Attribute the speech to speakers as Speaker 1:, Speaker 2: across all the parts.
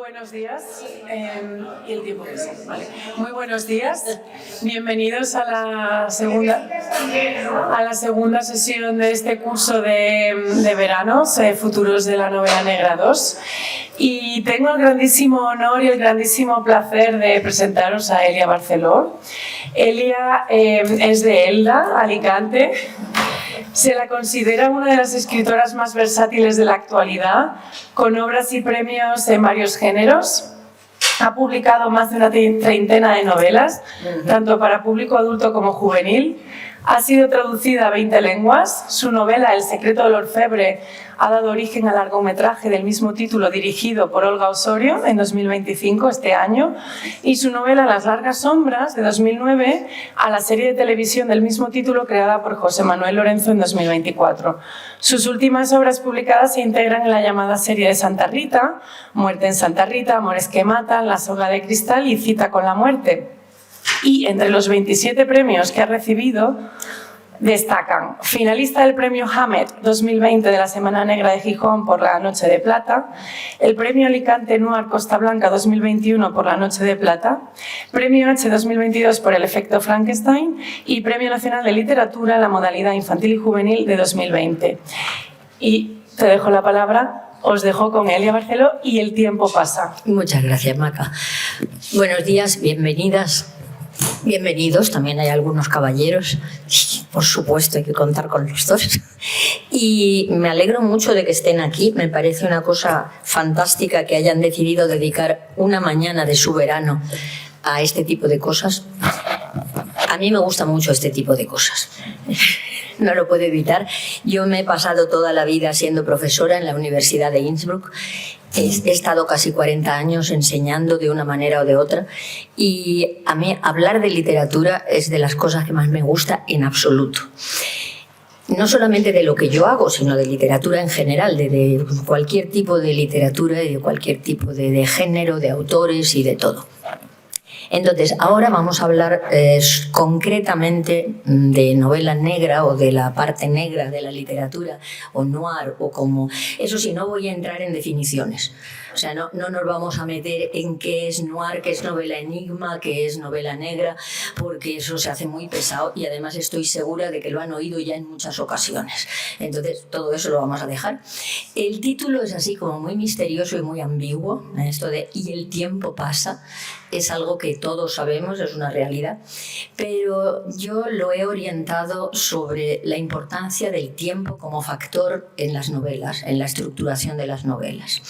Speaker 1: buenos días. Y el tiempo que sea, ¿vale? Muy buenos días. Bienvenidos a la segunda sesión de este curso de verano, Futuros de la Novela Negra 2. Y tengo el grandísimo honor y el grandísimo placer de presentaros a Elia Barceló. Elia es de Elda, Alicante. Se la considera una de las escritoras más versátiles de la actualidad, con obras y premios en varios géneros. Ha publicado más de una treintena de novelas, tanto para público adulto como juvenil. Ha sido traducida a 20 lenguas. Su novela El secreto del orfebre ha dado origen al largometraje del mismo título dirigido por Olga Osorio en 2025, este año, y su novela Las largas sombras, de 2009, a la serie de televisión del mismo título creada por José Manuel Lorenzo en 2024. Sus últimas obras publicadas se integran en la llamada serie de Santa Rita, Muerte en Santa Rita, Amores que matan, La soga de cristal y Cita con la muerte. Y entre los 27 premios que ha recibido destacan finalista del premio Hamed 2020 de la Semana Negra de Gijón por La Noche de Plata, el premio Alicante Noir Costa Blanca 2021 por La Noche de Plata, premio H 2022 por El efecto Frankenstein y premio Nacional de Literatura en la modalidad infantil y juvenil de 2020. Y te dejo la palabra. Os dejo con Elia Barceló y el tiempo pasa.
Speaker 2: Muchas gracias, Maca. Buenos días, bienvenidas. Bienvenidos, también hay algunos caballeros, por supuesto hay que contar con los dos. Y me alegro mucho de que estén aquí, me parece una cosa fantástica que hayan decidido dedicar una mañana de su verano a este tipo de cosas. A mí me gusta mucho este tipo de cosas, no lo puedo evitar. Yo me he pasado toda la vida siendo profesora en la Universidad de Innsbruck. He estado casi 40 años enseñando de una manera o de otra y a mí hablar de literatura es de las cosas que más me gusta en absoluto. No solamente de lo que yo hago, sino de literatura en general, de cualquier tipo de literatura y de cualquier tipo de género, de autores y de todo. Entonces, ahora vamos a hablar concretamente de novela negra o de la parte negra de la literatura, o noir, o como... Eso sí, no voy a entrar en definiciones. O sea, no nos vamos a meter en qué es noir, qué es novela enigma, qué es novela negra, porque eso se hace muy pesado y además estoy segura de que lo han oído ya en muchas ocasiones. Entonces, todo eso lo vamos a dejar. El título es así como muy misterioso y muy ambiguo, esto de "y el tiempo pasa". Es algo que todos sabemos, es una realidad, pero yo lo he orientado sobre la importancia del tiempo como factor en las novelas, en la estructuración de las novelas.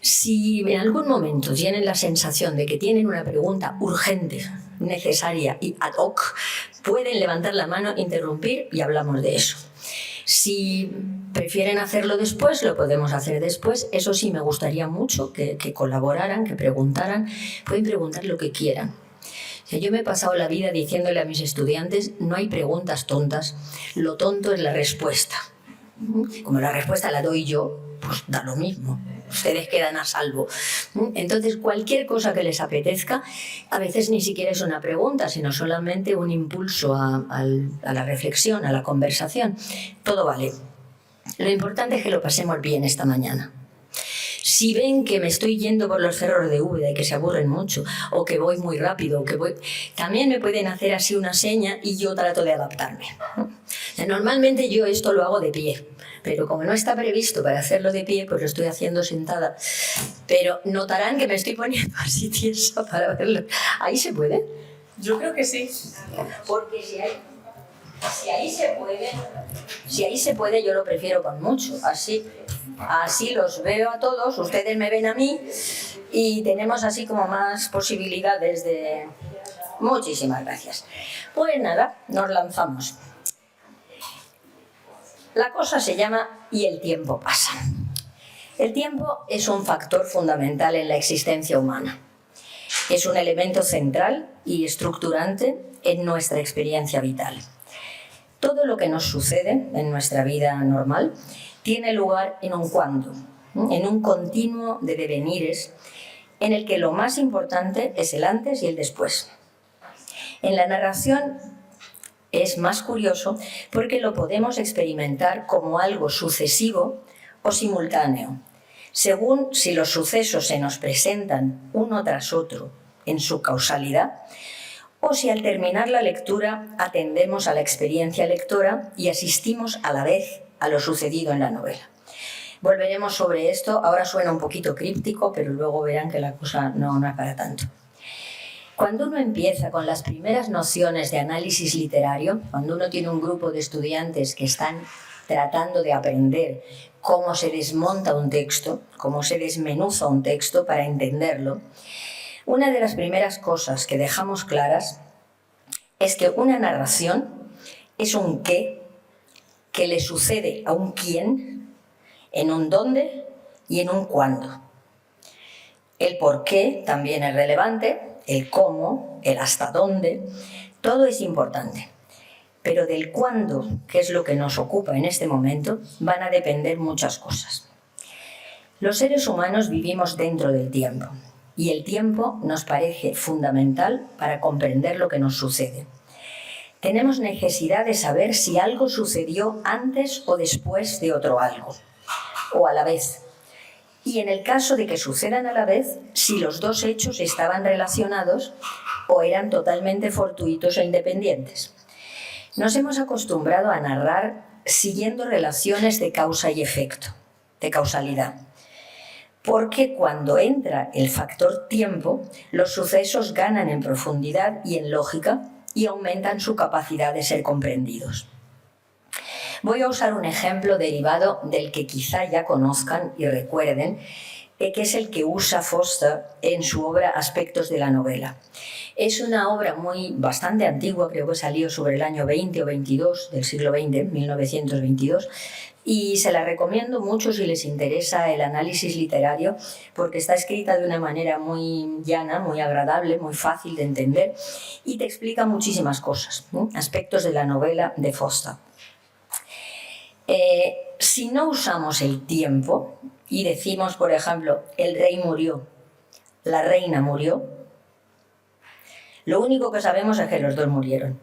Speaker 2: Si en algún momento tienen la sensación de que tienen una pregunta urgente, necesaria y ad hoc, pueden levantar la mano, interrumpir y hablamos de eso. Si prefieren hacerlo después, lo podemos hacer después. Eso sí, me gustaría mucho que colaboraran, que preguntaran. Pueden preguntar lo que quieran. O sea, yo me he pasado la vida diciéndole a mis estudiantes, no hay preguntas tontas, lo tonto es la respuesta. Como la respuesta la doy yo, pues da lo mismo. Ustedes quedan a salvo. Entonces, cualquier cosa que les apetezca, a veces ni siquiera es una pregunta, sino solamente un impulso a la reflexión, a la conversación. Todo vale. Lo importante es que lo pasemos bien esta mañana. Si ven que me estoy yendo por los cerros de Úbeda y que se aburren mucho, o que voy muy rápido, también me pueden hacer así una seña y yo trato de adaptarme. Normalmente yo esto lo hago de pie, pero como no está previsto para hacerlo de pie, pues lo estoy haciendo sentada. Pero notarán que me estoy poniendo así tiesa para verlo. ¿Ahí se puede?
Speaker 1: Yo creo que sí.
Speaker 2: Porque si ahí se puede, yo lo prefiero con mucho. Así los veo a todos, ustedes me ven a mí y tenemos así como más posibilidades de... Muchísimas gracias. Pues nada, nos lanzamos. La cosa se llama "y el tiempo pasa". El tiempo es un factor fundamental en la existencia humana. Es un elemento central y estructurante en nuestra experiencia vital. Todo lo que nos sucede en nuestra vida normal tiene lugar en un cuándo, en un continuo de devenires en el que lo más importante es el antes y el después. En la narración es más curioso porque lo podemos experimentar como algo sucesivo o simultáneo. según si los sucesos se nos presentan uno tras otro en su causalidad, o si al terminar la lectura atendemos a la experiencia lectora y asistimos a la vez a lo sucedido en la novela. Volveremos sobre esto, ahora suena un poquito críptico, pero luego verán que la cosa no es para tanto. Cuando uno empieza con las primeras nociones de análisis literario, cuando uno tiene un grupo de estudiantes que están tratando de aprender cómo se desmonta un texto, cómo se desmenuza un texto para entenderlo, una de las primeras cosas que dejamos claras es que una narración es un qué que le sucede a un quién en un dónde y en un cuándo. El por qué también es relevante, el cómo, el hasta dónde, todo es importante. Pero del cuándo, que es lo que nos ocupa en este momento, van a depender muchas cosas. Los seres humanos vivimos dentro del tiempo y el tiempo nos parece fundamental para comprender lo que nos sucede. Tenemos necesidad de saber si algo sucedió antes o después de otro algo, o a la vez. Y en el caso de que sucedan a la vez, si los dos hechos estaban relacionados o eran totalmente fortuitos e independientes. Nos hemos acostumbrado a narrar siguiendo relaciones de causa y efecto, de causalidad. Porque cuando entra el factor tiempo, los sucesos ganan en profundidad y en lógica y aumentan su capacidad de ser comprendidos. Voy a usar un ejemplo derivado del que quizá ya conozcan y recuerden, que es el que usa Foster en su obra Aspectos de la novela. Es una obra bastante antigua, creo que salió sobre el año 20 o 22 del siglo XX, 1922, y se la recomiendo mucho si les interesa el análisis literario, porque está escrita de una manera muy llana, muy agradable, muy fácil de entender, y te explica muchísimas cosas, ¿no? Aspectos de la novela de Foster. Si no usamos el tiempo y decimos, por ejemplo, el rey murió, la reina murió, lo único que sabemos es que los dos murieron,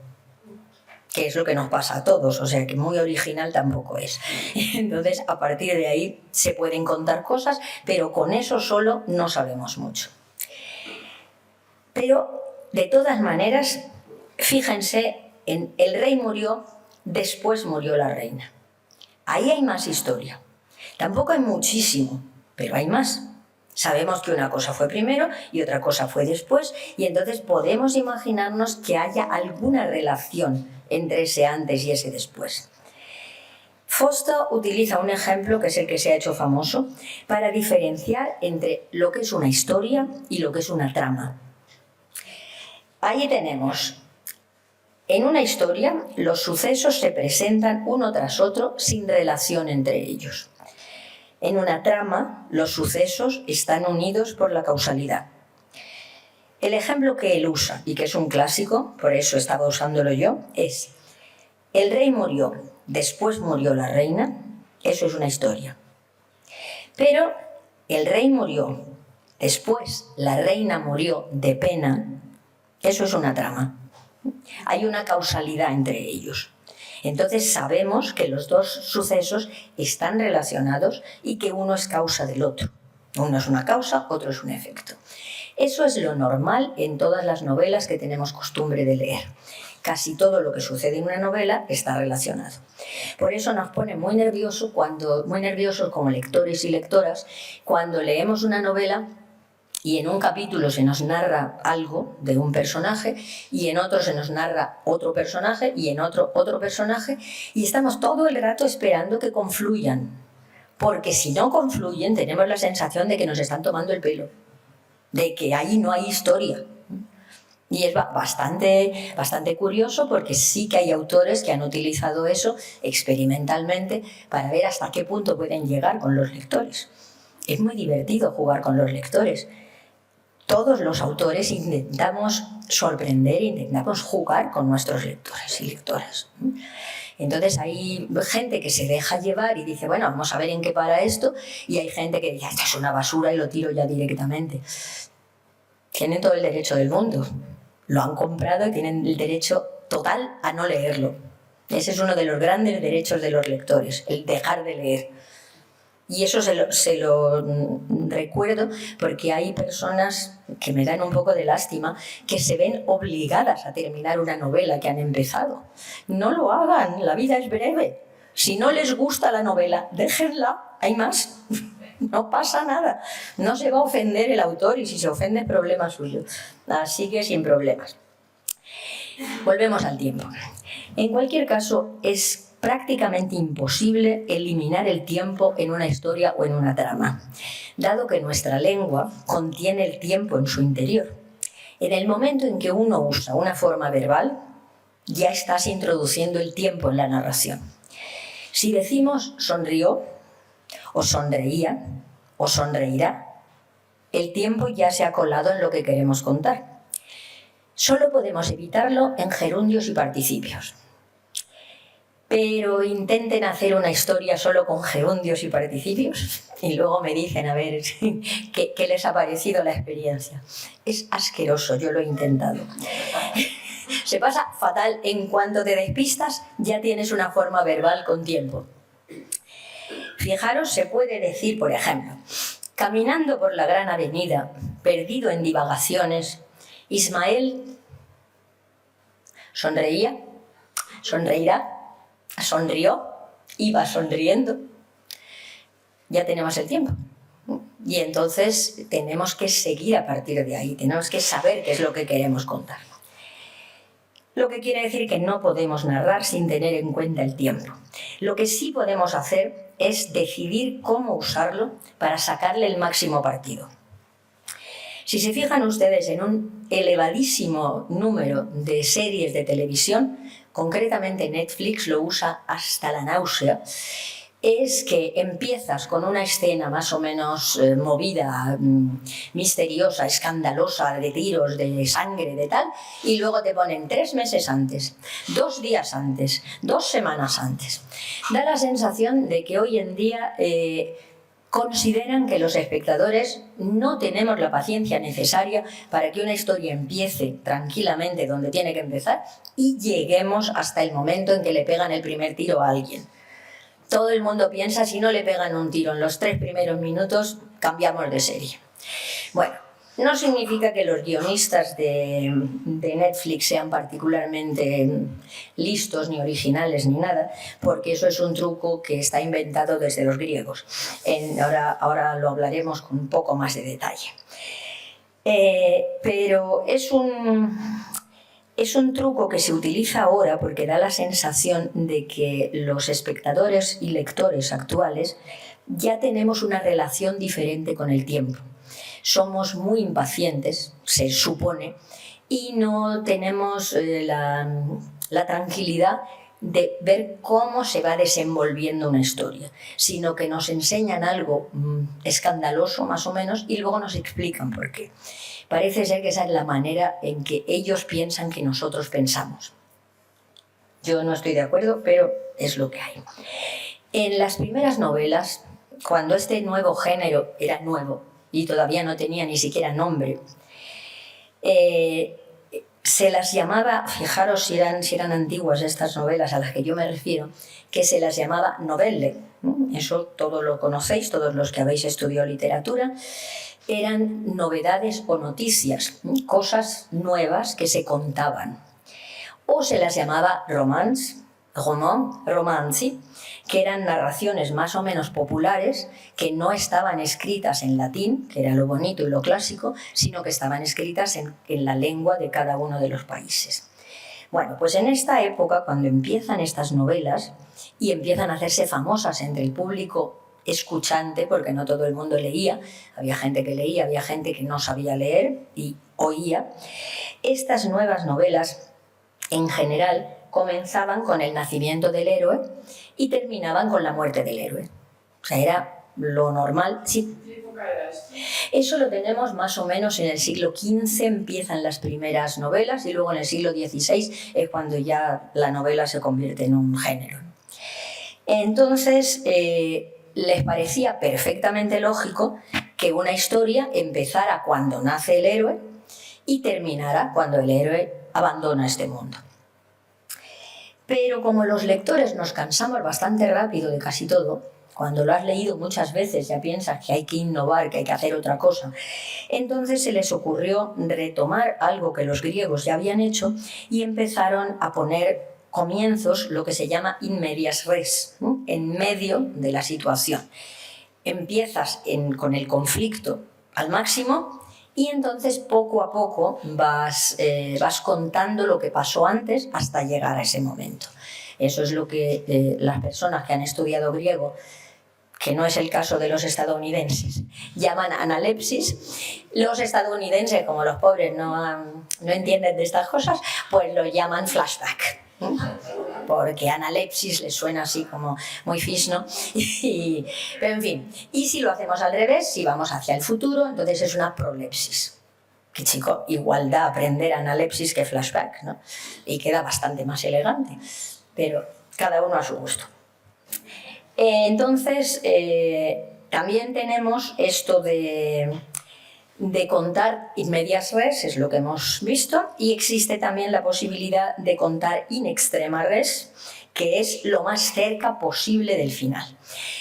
Speaker 2: que es lo que nos pasa a todos, o sea que muy original tampoco es. Entonces, a partir de ahí se pueden contar cosas, pero con eso solo no sabemos mucho. Pero, de todas maneras, fíjense en el rey murió, después murió la reina. Ahí hay más historia. Tampoco hay muchísimo, pero hay más. Sabemos que una cosa fue primero y otra cosa fue después, y entonces podemos imaginarnos que haya alguna relación entre ese antes y ese después. Foster utiliza un ejemplo que es el que se ha hecho famoso para diferenciar entre lo que es una historia y lo que es una trama. Ahí tenemos, en una historia, los sucesos se presentan uno tras otro sin relación entre ellos. En una trama, los sucesos están unidos por la causalidad. El ejemplo que él usa, y que es un clásico, por eso estaba usándolo yo, es: el rey murió, después murió la reina, eso es una historia. Pero el rey murió, después la reina murió de pena, eso es una trama. Hay una causalidad entre ellos. Entonces sabemos que los dos sucesos están relacionados y que uno es causa del otro. Uno es una causa, otro es un efecto. Eso es lo normal en todas las novelas que tenemos costumbre de leer. Casi todo lo que sucede en una novela está relacionado. Por eso nos pone muy nerviosos como lectores y lectoras cuando leemos una novela y en un capítulo se nos narra algo de un personaje y en otro se nos narra otro personaje y en otro personaje, y estamos todo el rato esperando que confluyan, porque si no confluyen tenemos la sensación de que nos están tomando el pelo, de que ahí no hay historia. Y es bastante curioso, porque sí que hay autores que han utilizado eso experimentalmente para ver hasta qué punto pueden llegar con los lectores. Es muy divertido jugar con los lectores. Todos los autores intentamos sorprender, intentamos jugar con nuestros lectores y lectoras. Entonces hay gente que se deja llevar y dice, bueno, vamos a ver en qué para esto, y hay gente que dice, esto es una basura y lo tiro ya directamente. Tienen todo el derecho del mundo, lo han comprado y tienen el derecho total a no leerlo. Ese es uno de los grandes derechos de los lectores, el dejar de leer. Y eso se lo recuerdo porque hay personas que me dan un poco de lástima que se ven obligadas a terminar una novela que han empezado. No lo hagan, la vida es breve. Si no les gusta la novela, déjenla, hay más. No pasa nada. No se va a ofender el autor y si se ofende es problema suyo. Así que sin problemas. Volvemos al tiempo. En cualquier caso, es prácticamente imposible eliminar el tiempo en una historia o en una trama, dado que nuestra lengua contiene el tiempo en su interior. En el momento en que uno usa una forma verbal, ya estás introduciendo el tiempo en la narración. Si decimos sonrió, o sonreía, o sonreirá, el tiempo ya se ha colado en lo que queremos contar. Solo podemos evitarlo en gerundios y participios. Pero intenten hacer una historia solo con gerundios y participios y luego me dicen a ver qué les ha parecido la experiencia. Es asqueroso, yo lo he intentado. Se pasa fatal. En cuanto te despistas, ya tienes una forma verbal con tiempo. Fijaros, se puede decir, por ejemplo, caminando por la gran avenida, perdido en divagaciones, Ismael sonreía, sonreirá, sonrió, iba sonriendo. Ya tenemos el tiempo. Y entonces tenemos que seguir a partir de ahí, tenemos que saber qué es lo que queremos contar. Lo que quiere decir que no podemos narrar sin tener en cuenta el tiempo. Lo que sí podemos hacer es decidir cómo usarlo para sacarle el máximo partido. Si se fijan ustedes en un elevadísimo número de series de televisión, concretamente Netflix lo usa hasta la náusea, es que empiezas con una escena más o menos movida, misteriosa, escandalosa, de tiros, de sangre, de tal, y luego te ponen 3 meses antes, 2 días antes, 2 semanas antes. Da la sensación de que hoy en día consideran que los espectadores no tenemos la paciencia necesaria para que una historia empiece tranquilamente donde tiene que empezar y lleguemos hasta el momento en que le pegan el primer tiro a alguien. Todo el mundo piensa, si no le pegan un tiro en los 3 primeros minutos, cambiamos de serie. Bueno, no significa que los guionistas de Netflix sean particularmente listos, ni originales, ni nada, porque eso es un truco que está inventado desde los griegos. Ahora lo hablaremos con un poco más de detalle. Pero es un truco que se utiliza ahora porque da la sensación de que los espectadores y lectores actuales ya tenemos una relación diferente con el tiempo. Somos muy impacientes, se supone, y no tenemos la tranquilidad de ver cómo se va desenvolviendo una historia, sino que nos enseñan algo escandaloso, más o menos, y luego nos explican por qué. Parece ser que esa es la manera en que ellos piensan que nosotros pensamos. Yo no estoy de acuerdo, pero es lo que hay. En las primeras novelas, cuando este nuevo género era nuevo y todavía no tenía ni siquiera nombre, se las llamaba, fijaros si eran antiguas estas novelas a las que yo me refiero, que se las llamaba novelle. Eso todos lo conocéis, todos los que habéis estudiado literatura. Eran novedades o noticias, cosas nuevas que se contaban. O se las llamaba romance, romanzi, que eran narraciones más o menos populares que no estaban escritas en latín, que era lo bonito y lo clásico, sino que estaban escritas en la lengua de cada uno de los países. Bueno, pues en esta época, cuando empiezan estas novelas y empiezan a hacerse famosas entre el público escuchante, porque no todo el mundo leía, había gente que leía, había gente que no sabía leer y oía, estas nuevas novelas, en general, comenzaban con el nacimiento del héroe y terminaban con la muerte del héroe. O sea, era lo normal. Sí.
Speaker 1: ¿Qué época era esto?
Speaker 2: Eso lo tenemos más o menos en el siglo XV, empiezan las primeras novelas, y luego en el siglo XVI es cuando ya la novela se convierte en un género. Entonces, les parecía perfectamente lógico que una historia empezara cuando nace el héroe y terminara cuando el héroe abandona este mundo. Pero como los lectores nos cansamos bastante rápido de casi todo, cuando lo has leído muchas veces ya piensas que hay que innovar, que hay que hacer otra cosa. Entonces se les ocurrió retomar algo que los griegos ya habían hecho y empezaron a poner comienzos, lo que se llama in medias res, ¿no? En medio de la situación. Empiezas con el conflicto al máximo y entonces poco a poco vas contando lo que pasó antes hasta llegar a ese momento. Eso es lo que las personas que han estudiado griego, que no es el caso de los estadounidenses, llaman analepsis. Los estadounidenses, como los pobres no entienden de estas cosas, pues lo llaman flashback, porque analepsis les suena así como muy fisno. Pero en fin, y si lo hacemos al revés, si vamos hacia el futuro, entonces es una prolepsis. Que chico, igual da aprender analepsis que flashback, ¿no? Y queda bastante más elegante, pero cada uno a su gusto. Entonces, también tenemos esto de contar in medias res, es lo que hemos visto, y existe también la posibilidad de contar in extrema res, que es lo más cerca posible del final.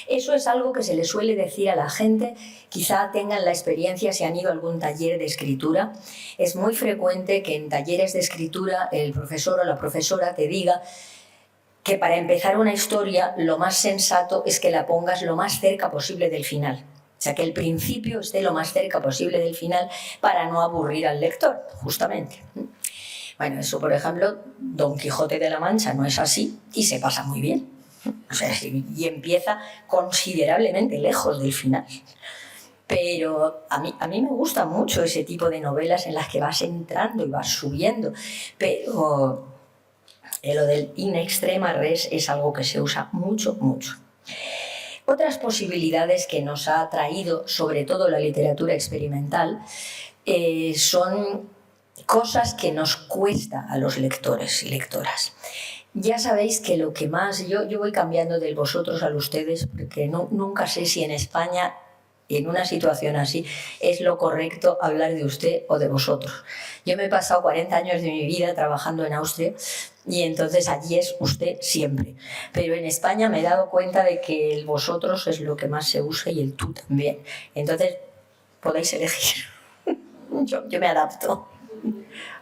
Speaker 2: Eso es algo que se le suele decir a la gente, quizá tengan la experiencia si han ido a algún taller de escritura. Es muy frecuente que en talleres de escritura el profesor o la profesora te diga que para empezar una historia lo más sensato es que la pongas lo más cerca posible del final. O sea, que el principio esté lo más cerca posible del final para no aburrir al lector, justamente. Bueno, eso, por ejemplo, Don Quijote de la Mancha no es así y se pasa muy bien. O sea, y empieza considerablemente lejos del final. Pero a mí me gusta mucho ese tipo de novelas en las que vas entrando y vas subiendo, pero lo del in extrema res es algo que se usa mucho, mucho. Otras posibilidades que nos ha traído, sobre todo la literatura experimental, son cosas que nos cuesta a los lectores y lectoras. Ya sabéis que lo que más... Yo voy cambiando del vosotros al ustedes porque nunca sé si en España, en una situación así, es lo correcto hablar de usted o de vosotros. Yo me he pasado 40 años de mi vida trabajando en Austria y entonces allí es usted siempre. Pero en España me he dado cuenta de que el vosotros es lo que más se usa y el tú también. Entonces podéis elegir. Yo me adapto.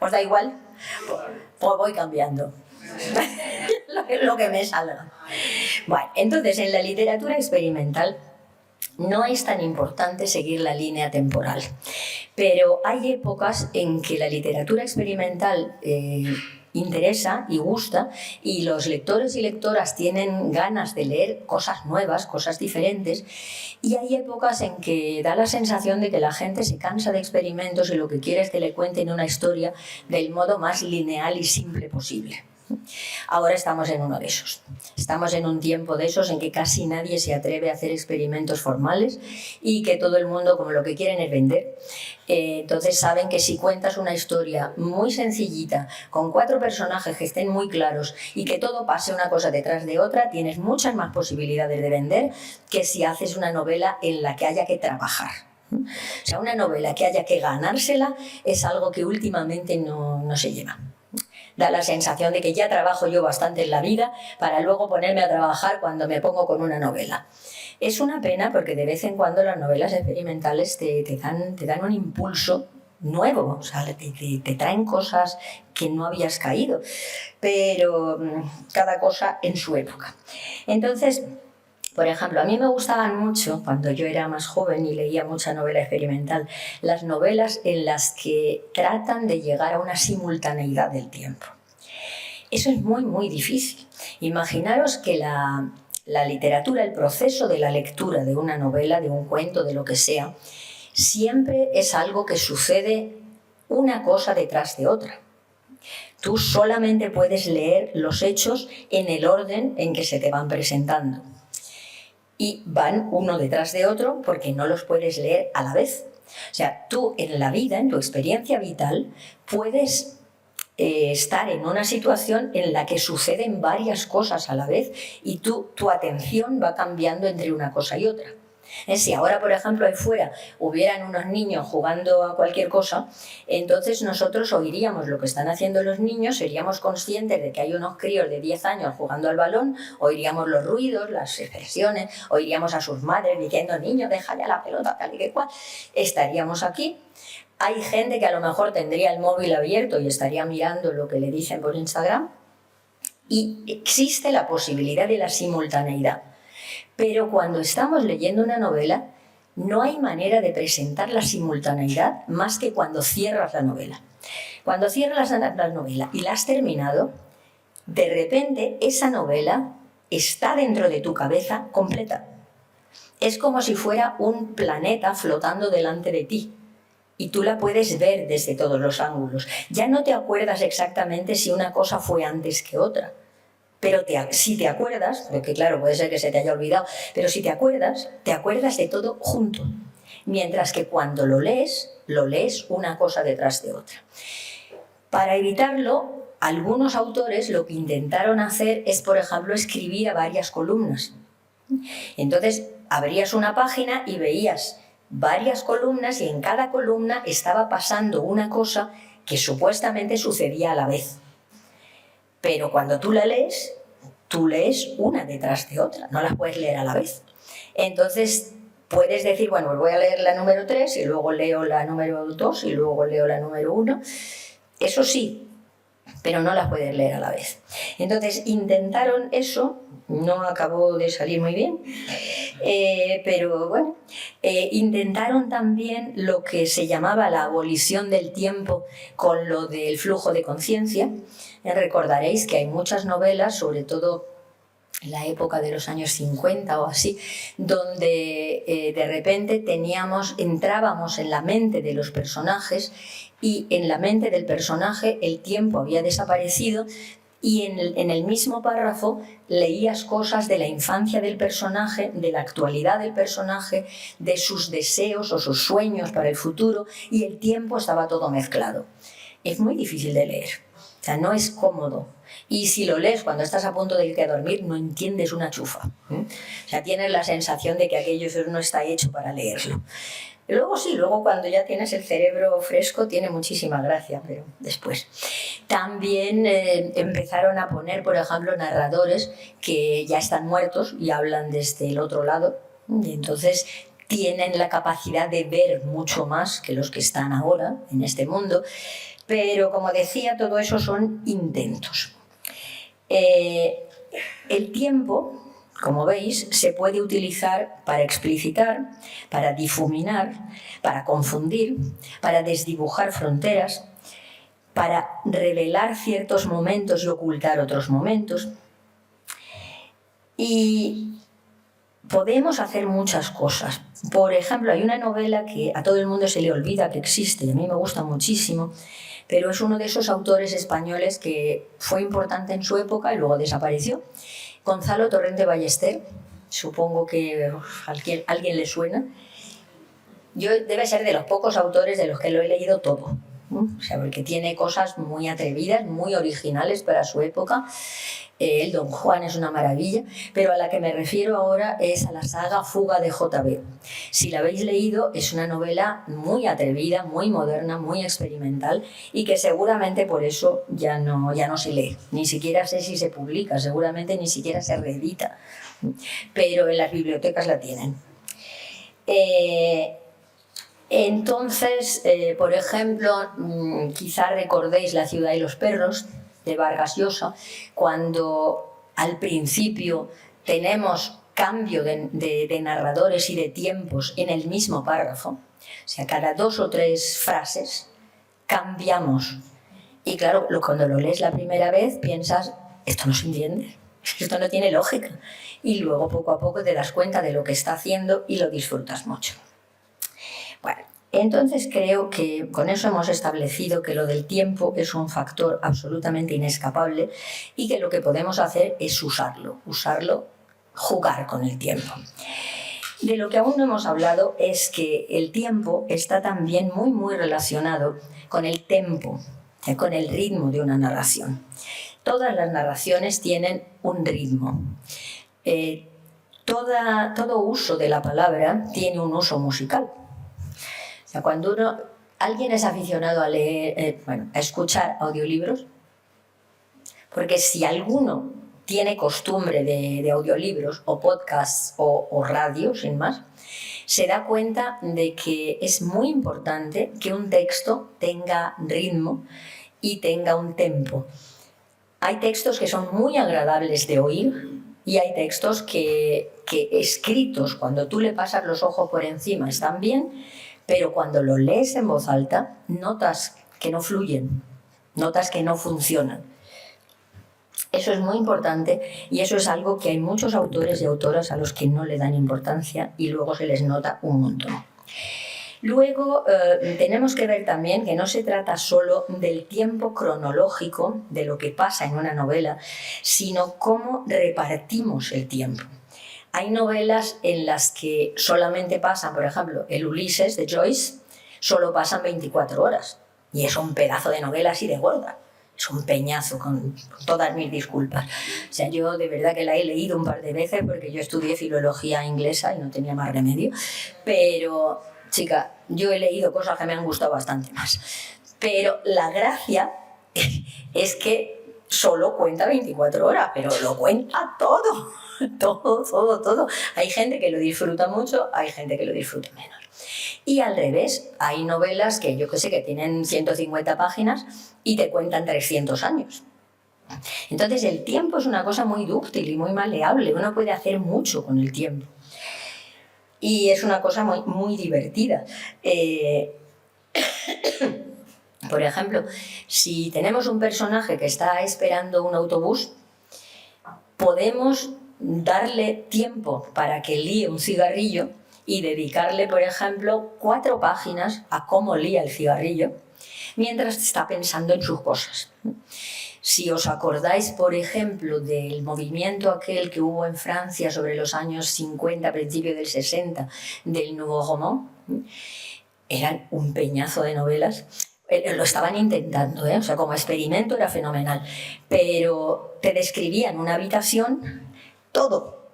Speaker 2: ¿Os da igual? Pues voy cambiando. lo que me salga. Bueno, entonces en la literatura experimental no es tan importante seguir la línea temporal, pero hay épocas en que la literatura experimental interesa y gusta y los lectores y lectoras tienen ganas de leer cosas nuevas, cosas diferentes, y hay épocas en que da la sensación de que la gente se cansa de experimentos y lo que quiere es que le cuenten una historia del modo más lineal y simple posible. Ahora estamos en uno de esos. Estamos en un tiempo de esos en que casi nadie se atreve a hacer experimentos formales y que todo el mundo, como lo que quieren es vender, entonces saben que si cuentas una historia muy sencillita, con 4 personajes que estén muy claros y que todo pase una cosa detrás de otra, tienes muchas más posibilidades de vender que si haces una novela en la que haya que trabajar. O sea, una novela que haya que ganársela es algo que últimamente no se lleva. Da la sensación de que ya trabajo yo bastante en la vida para luego ponerme a trabajar cuando me pongo con una novela. Es una pena porque de vez en cuando las novelas experimentales te dan un impulso nuevo, o sea, te traen cosas que no habías caído, pero cada cosa en su época. Entonces, por ejemplo, a mí me gustaban mucho, cuando yo era más joven y leía mucha novela experimental, las novelas en las que tratan de llegar a una simultaneidad del tiempo. Eso es muy, muy difícil. Imaginaros que la literatura, el proceso de la lectura de una novela, de un cuento, de lo que sea, siempre es algo que sucede una cosa detrás de otra. Tú solamente puedes leer los hechos en el orden en que se te van presentando. Y van uno detrás de otro porque no los puedes leer a la vez. O sea, tú en la vida, en tu experiencia vital, puedes estar en una situación en la que suceden varias cosas a la vez y tu atención va cambiando entre una cosa y otra. Si ahora, por ejemplo, ahí fuera hubieran unos niños jugando a cualquier cosa, entonces nosotros oiríamos lo que están haciendo los niños, seríamos conscientes de que hay unos críos de 10 años jugando al balón, oiríamos los ruidos, las expresiones, oiríamos a sus madres diciendo, niño, déjale a la pelota, tal y que cual. Estaríamos aquí. Hay gente que a lo mejor tendría el móvil abierto y estaría mirando lo que le dicen por Instagram. Y existe la posibilidad de la simultaneidad. Pero cuando estamos leyendo una novela, no hay manera de presentar la simultaneidad más que cuando cierras la novela. Cuando cierras la novela y la has terminado, de repente esa novela está dentro de tu cabeza completa. Es como si fuera un planeta flotando delante de ti. Y tú la puedes ver desde todos los ángulos. Ya no te acuerdas exactamente si una cosa fue antes que otra. Pero si te acuerdas, porque claro, puede ser que se te haya olvidado, pero si te acuerdas de todo junto. Mientras que cuando lo lees una cosa detrás de otra. Para evitarlo, algunos autores lo que intentaron hacer es, por ejemplo, escribir a varias columnas. Entonces, abrías una página y veías varias columnas y en cada columna estaba pasando una cosa que supuestamente sucedía a la vez. Pero cuando tú lees una detrás de otra, no las puedes leer a la vez. Entonces puedes decir, bueno, pues voy a leer la número 3 y luego leo la número 2 y luego leo la número 1. Eso sí, pero no las puedes leer a la vez. Entonces intentaron eso, no acabó de salir muy bien, pero bueno, intentaron también lo que se llamaba la abolición del tiempo con lo del flujo de conciencia. Recordaréis que hay muchas novelas, sobre todo en la época de los años 50 o así, donde de repente entrábamos en la mente de los personajes y en la mente del personaje el tiempo había desaparecido y en el mismo párrafo leías cosas de la infancia del personaje, de la actualidad del personaje, de sus deseos o sus sueños para el futuro y el tiempo estaba todo mezclado. Es muy difícil de leer. O sea, no es cómodo. Y si lo lees cuando estás a punto de irte a dormir, no entiendes una chufa. O sea, tienes la sensación de que aquello no está hecho para leerlo. Y luego cuando ya tienes el cerebro fresco, tiene muchísima gracia, pero después. También empezaron a poner, por ejemplo, narradores que ya están muertos y hablan desde el otro lado. Y entonces tienen la capacidad de ver mucho más que los que están ahora en este mundo. Pero, como decía, todo eso son intentos. El tiempo, como veis, se puede utilizar para explicitar, para difuminar, para confundir, para desdibujar fronteras, para revelar ciertos momentos y ocultar otros momentos. Y podemos hacer muchas cosas. Por ejemplo, hay una novela que a todo el mundo se le olvida que existe, y a mí me gusta muchísimo, pero es uno de esos autores españoles que fue importante en su época y luego desapareció. Gonzalo Torrente Ballester, supongo que a alguien le suena. Debe ser de los pocos autores de los que lo he leído todo, ¿no? O sea, porque tiene cosas muy atrevidas, muy originales para su época. El Don Juan es una maravilla, pero a la que me refiero ahora es a la saga Fuga de J.B. Si la habéis leído, es una novela muy atrevida, muy moderna, muy experimental y que seguramente por eso ya no se lee. Ni siquiera sé si se publica, seguramente ni siquiera se reedita, pero en las bibliotecas la tienen. Entonces, por ejemplo, quizá recordéis La ciudad y los perros, de Vargas Llosa, cuando al principio tenemos cambio de narradores y de tiempos en el mismo párrafo, o sea, cada 2 o 3 frases cambiamos. Y claro, cuando lo lees la primera vez piensas, esto no se entiende, esto no tiene lógica. Y luego poco a poco te das cuenta de lo que está haciendo y lo disfrutas mucho. Bueno, entonces creo que con eso hemos establecido que lo del tiempo es un factor absolutamente inescapable y que lo que podemos hacer es usarlo, jugar con el tiempo. De lo que aún no hemos hablado es que el tiempo está también muy, muy relacionado con el tempo, con el ritmo de una narración. Todas las narraciones tienen un ritmo. todo uso de la palabra tiene un uso musical. O sea, cuando alguien es aficionado a leer, a escuchar audiolibros, porque si alguno tiene costumbre de audiolibros o podcasts o radio, sin más, se da cuenta de que es muy importante que un texto tenga ritmo y tenga un tempo. Hay textos que son muy agradables de oír y hay textos que escritos, cuando tú le pasas los ojos por encima, están bien, pero cuando lo lees en voz alta, notas que no fluyen, notas que no funcionan. Eso es muy importante y eso es algo que hay muchos autores y autoras a los que no le dan importancia y luego se les nota un montón. Luego tenemos que ver también que no se trata solo del tiempo cronológico de lo que pasa en una novela, sino cómo repartimos el tiempo. Hay novelas en las que solamente pasan, por ejemplo, el Ulises de Joyce, solo pasan 24 horas y es un pedazo de novela así de gorda. Es un peñazo, con todas mis disculpas. O sea, yo de verdad que la he leído un par de veces porque yo estudié filología inglesa y no tenía más remedio. Pero, chica, yo he leído cosas que me han gustado bastante más. Pero la gracia es que solo cuenta 24 horas, pero lo cuenta todo. Todo. Hay gente que lo disfruta mucho, hay gente que lo disfruta menos. Y al revés, hay novelas que yo que sé, que tienen 150 páginas y te cuentan 300 años. Entonces el tiempo es una cosa muy dúctil y muy maleable, uno puede hacer mucho con el tiempo. Y es una cosa muy, muy divertida. Por ejemplo, si tenemos un personaje que está esperando un autobús, podemos darle tiempo para que líe un cigarrillo y dedicarle, por ejemplo, 4 páginas a cómo lía el cigarrillo mientras está pensando en sus cosas. Si os acordáis, por ejemplo, del movimiento aquel que hubo en Francia sobre los años 50, principios del 60, del Nouveau Roman, eran un peñazo de novelas. Lo estaban intentando, o sea, como experimento era fenomenal, pero te describían una habitación, todo.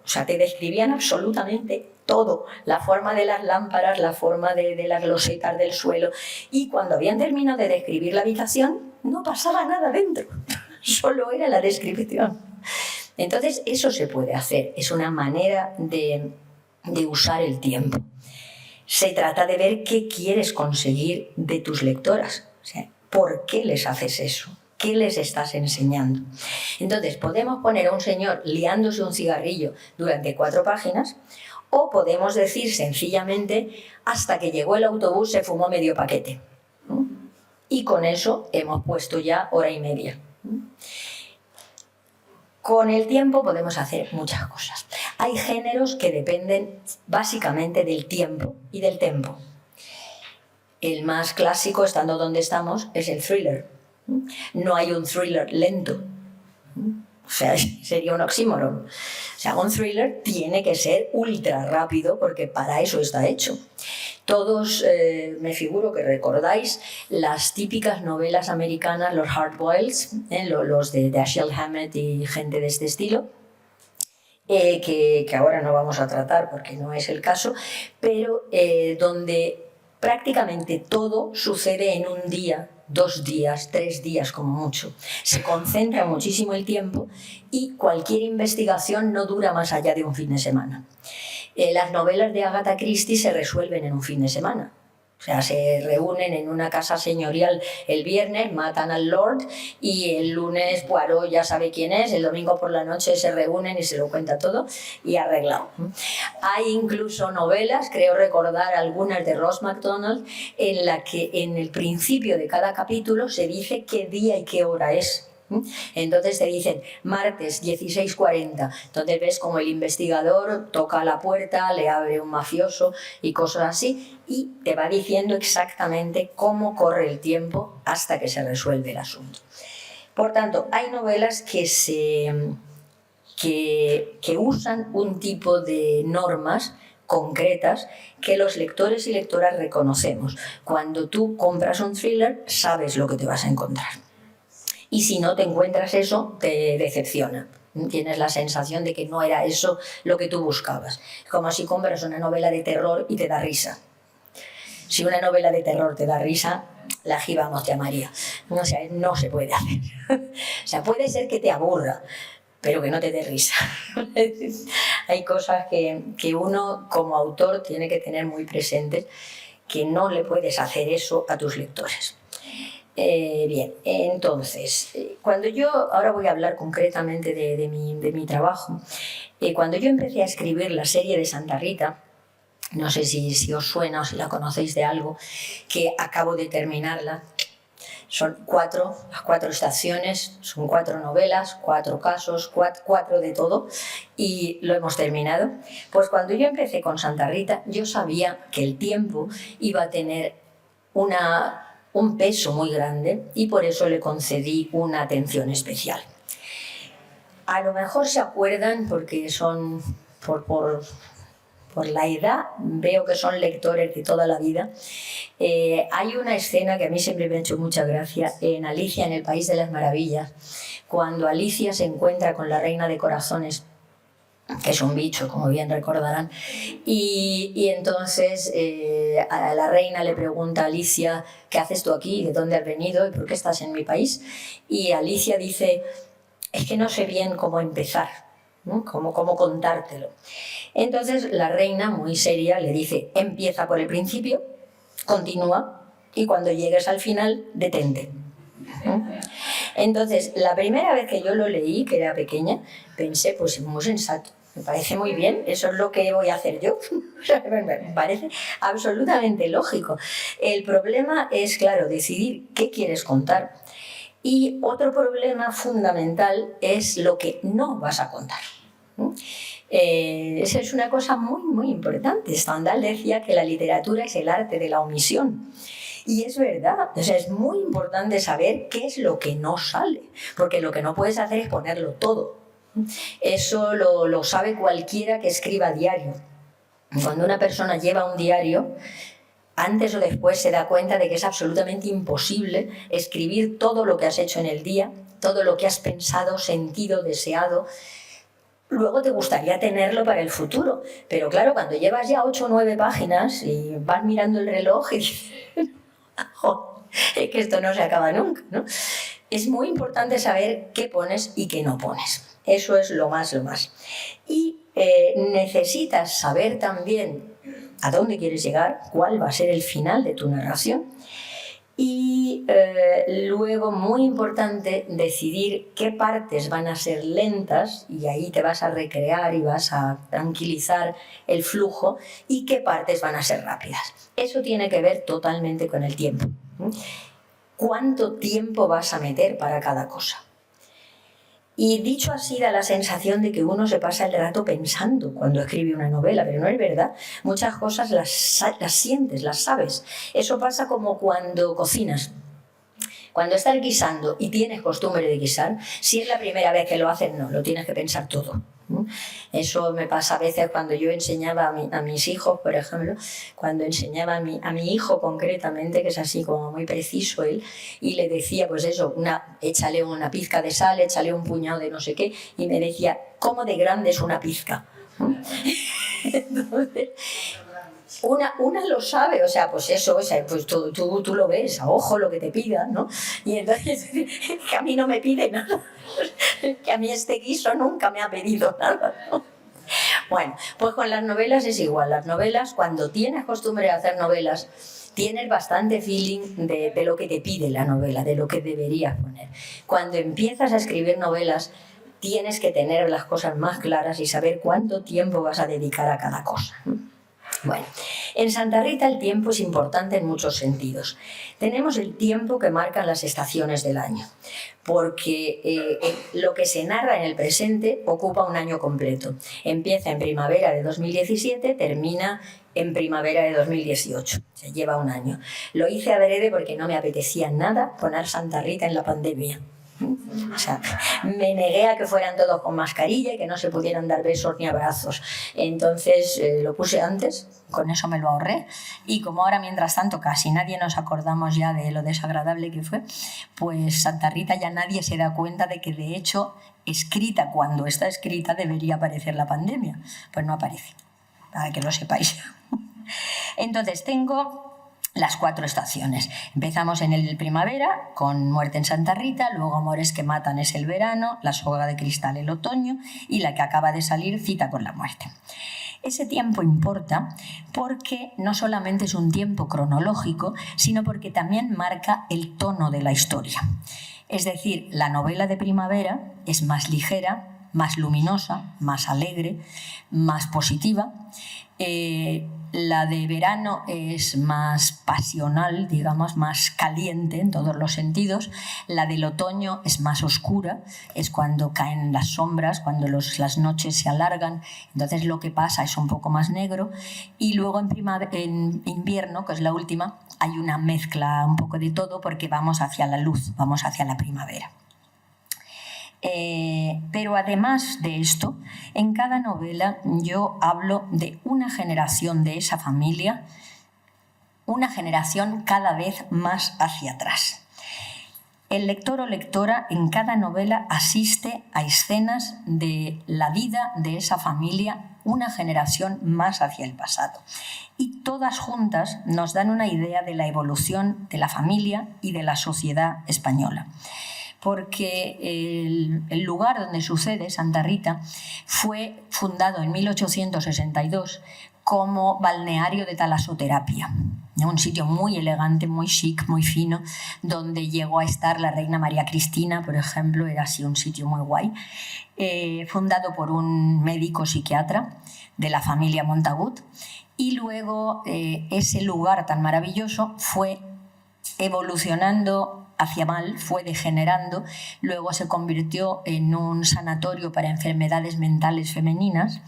Speaker 2: O sea, te describían absolutamente todo, la forma de las lámparas, la forma de las losetas del suelo, y cuando habían terminado de describir la habitación, no pasaba nada dentro, solo era la descripción. Entonces, eso se puede hacer, es una manera de usar el tiempo. Se trata de ver qué quieres conseguir de tus lectoras, o sea, ¿por qué les haces eso? ¿Qué les estás enseñando? Entonces, podemos poner a un señor liándose un cigarrillo durante 4 páginas o podemos decir sencillamente hasta que llegó el autobús se fumó medio paquete. Y con eso hemos puesto ya 1 hora y media. Con el tiempo podemos hacer muchas cosas. Hay géneros que dependen básicamente del tiempo y del tempo. El más clásico, estando donde estamos, es el thriller. No hay un thriller lento. O sea, sería un oxímoron. O sea, un thriller tiene que ser ultra rápido porque para eso está hecho. Todos, me figuro que recordáis las típicas novelas americanas, los hardboils, los de Dashiell Hammett y gente de este estilo, que ahora no vamos a tratar porque no es el caso, pero donde prácticamente todo sucede en un día, 2 días, 3 días como mucho. Se concentra muchísimo el tiempo y cualquier investigación no dura más allá de un fin de semana. Las novelas de Agatha Christie se resuelven en un fin de semana. O sea, se reúnen en una casa señorial el viernes, matan al Lord y el lunes Poirot ya sabe quién es, el domingo por la noche se reúnen y se lo cuenta todo y arreglado. Hay incluso novelas, creo recordar algunas de Ross MacDonald, en la que en el principio de cada capítulo se dice qué día y qué hora es. Entonces te dicen martes 16:40, entonces ves como el investigador toca la puerta, le abre un mafioso y cosas así y te va diciendo exactamente cómo corre el tiempo hasta que se resuelve el asunto. Por tanto, hay novelas que usan un tipo de normas concretas que los lectores y lectoras reconocemos. Cuando tú compras un thriller, sabes lo que te vas a encontrar. Y si no te encuentras eso, te decepciona. Tienes la sensación de que no era eso lo que tú buscabas. Como si compras una novela de terror y te da risa. Si una novela de terror te da risa, la jiba no te llamaría. O sea, no se puede hacer. O sea, puede ser que te aburra, pero que no te dé risa. Hay cosas que uno como autor tiene que tener muy presentes, que no le puedes hacer eso a tus lectores. Bien, entonces, cuando yo, ahora voy a hablar concretamente de mi trabajo, cuando yo empecé a escribir la serie de Santa Rita, no sé si os suena o si la conocéis de algo, que acabo de terminarla. Son las 4 estaciones, son 4 novelas, 4 casos, 4 de todo, y lo hemos terminado. Pues cuando yo empecé con Santa Rita, yo sabía que el tiempo iba a tener un peso muy grande y por eso le concedí una atención especial. A lo mejor se acuerdan, porque son por la edad, veo que son lectores de toda la vida. Hay una escena que a mí siempre me ha hecho mucha gracia en Alicia en el País de las Maravillas, cuando Alicia se encuentra con la Reina de Corazones, que es un bicho, como bien recordarán, y entonces a la reina le pregunta a Alicia: ¿qué haces tú aquí? ¿De dónde has venido? ¿Y por qué estás en mi país? Y Alicia dice: es que no sé bien cómo empezar, ¿no? Cómo contártelo. Entonces la reina, muy seria, le dice: empieza por el principio, continúa, y cuando llegues al final, detente. Entonces, la primera vez que yo lo leí, que era pequeña, pensé, pues muy sensato, me parece muy bien, eso es lo que voy a hacer yo. Me parece absolutamente lógico. El problema es, claro, decidir qué quieres contar. Y otro problema fundamental es lo que no vas a contar. Esa es una cosa muy, muy importante. Stendhal decía que la literatura es el arte de la omisión. Y es verdad, o sea, es muy importante saber qué es lo que no sale, porque lo que no puedes hacer es ponerlo todo. Eso lo sabe cualquiera que escriba diario. Cuando una persona lleva un diario, antes o después se da cuenta de que es absolutamente imposible escribir todo lo que has hecho en el día, todo lo que has pensado, sentido, deseado. Luego te gustaría tenerlo para el futuro, pero claro, cuando llevas ya 8 o 9 páginas y vas mirando el reloj y dices: es que esto no se acaba nunca, ¿no? Es muy importante saber qué pones y qué no pones. Eso es lo más. Y necesitas saber también a dónde quieres llegar, cuál va a ser el final de tu narración. Y luego, muy importante, decidir qué partes van a ser lentas, y ahí te vas a recrear y vas a tranquilizar el flujo, y qué partes van a ser rápidas. Eso tiene que ver totalmente con el tiempo. ¿Cuánto tiempo vas a meter para cada cosa? Y dicho así, da la sensación de que uno se pasa el rato pensando cuando escribe una novela, pero no es verdad. Muchas cosas las sientes, las sabes. Eso pasa como cuando cocinas. Cuando estás guisando y tienes costumbre de guisar, si es la primera vez que lo haces, no, lo tienes que pensar todo. Eso me pasa a veces cuando yo enseñaba a mis hijos, por ejemplo, cuando enseñaba a mi hijo concretamente, que es así como muy preciso él, y le decía, pues eso, échale una pizca de sal, échale un puñado de no sé qué, y me decía: ¿cómo de grande es una pizca? Entonces, una lo sabe, o sea, pues eso, o sea, pues tú lo ves a ojo lo que te pidan, ¿no? Y entonces, que a mí no me pide nada, que a mí este guiso nunca me ha pedido nada, ¿no? Bueno, pues con las novelas es igual. Las novelas, cuando tienes costumbre de hacer novelas, tienes bastante feeling de lo que te pide la novela, de lo que deberías poner. Cuando empiezas a escribir novelas, tienes que tener las cosas más claras y saber cuánto tiempo vas a dedicar a cada cosa. Bueno, en Santa Rita el tiempo es importante en muchos sentidos. Tenemos el tiempo que marcan las estaciones del año, porque lo que se narra en el presente ocupa un año completo. Empieza en primavera de 2017, termina en primavera de 2018. Se lleva un año. Lo hice adrede porque no me apetecía nada poner Santa Rita en la pandemia. O sea, me negué a que fueran todos con mascarilla y que no se pudieran dar besos ni abrazos. Entonces lo puse antes, con eso me lo ahorré. Y como ahora, mientras tanto, casi nadie nos acordamos ya de lo desagradable que fue, pues Santa Rita ya nadie se da cuenta de que, de hecho, escrita cuando está escrita debería aparecer la pandemia. Pues no aparece, para que lo sepáis. Entonces tengo las 4 estaciones. Empezamos en el primavera con Muerte en Santa Rita, luego Amores que matan es el verano, La soga de cristal el otoño y la que acaba de salir, Cita con la muerte. Ese tiempo importa porque no solamente es un tiempo cronológico, sino porque también marca el tono de la historia. Es decir, la novela de primavera es más ligera, más luminosa, más alegre, más positiva. La de verano es más pasional, digamos, más caliente en todos los sentidos. La del otoño es más oscura, es cuando caen las sombras, cuando las noches se alargan, entonces lo que pasa es un poco más negro. Y luego en invierno, que es la última, hay una mezcla un poco de todo porque vamos hacia la luz, vamos hacia la primavera. Pero además de esto, en cada novela yo hablo de una generación de esa familia, una generación cada vez más hacia atrás. El lector o lectora en cada novela asiste a escenas de la vida de esa familia una generación más hacia el pasado. Y todas juntas nos dan una idea de la evolución de la familia y de la sociedad española. Porque el lugar donde sucede, Santa Rita, fue fundado en 1862 como balneario de talasoterapia, un sitio muy elegante, muy chic, muy fino, donde llegó a estar la reina María Cristina, por ejemplo, era así un sitio muy guay, fundado por un médico psiquiatra de la familia Montagut, y luego ese lugar tan maravilloso fue evolucionando hacia mal, fue degenerando, luego se convirtió en un sanatorio para enfermedades mentales femeninas,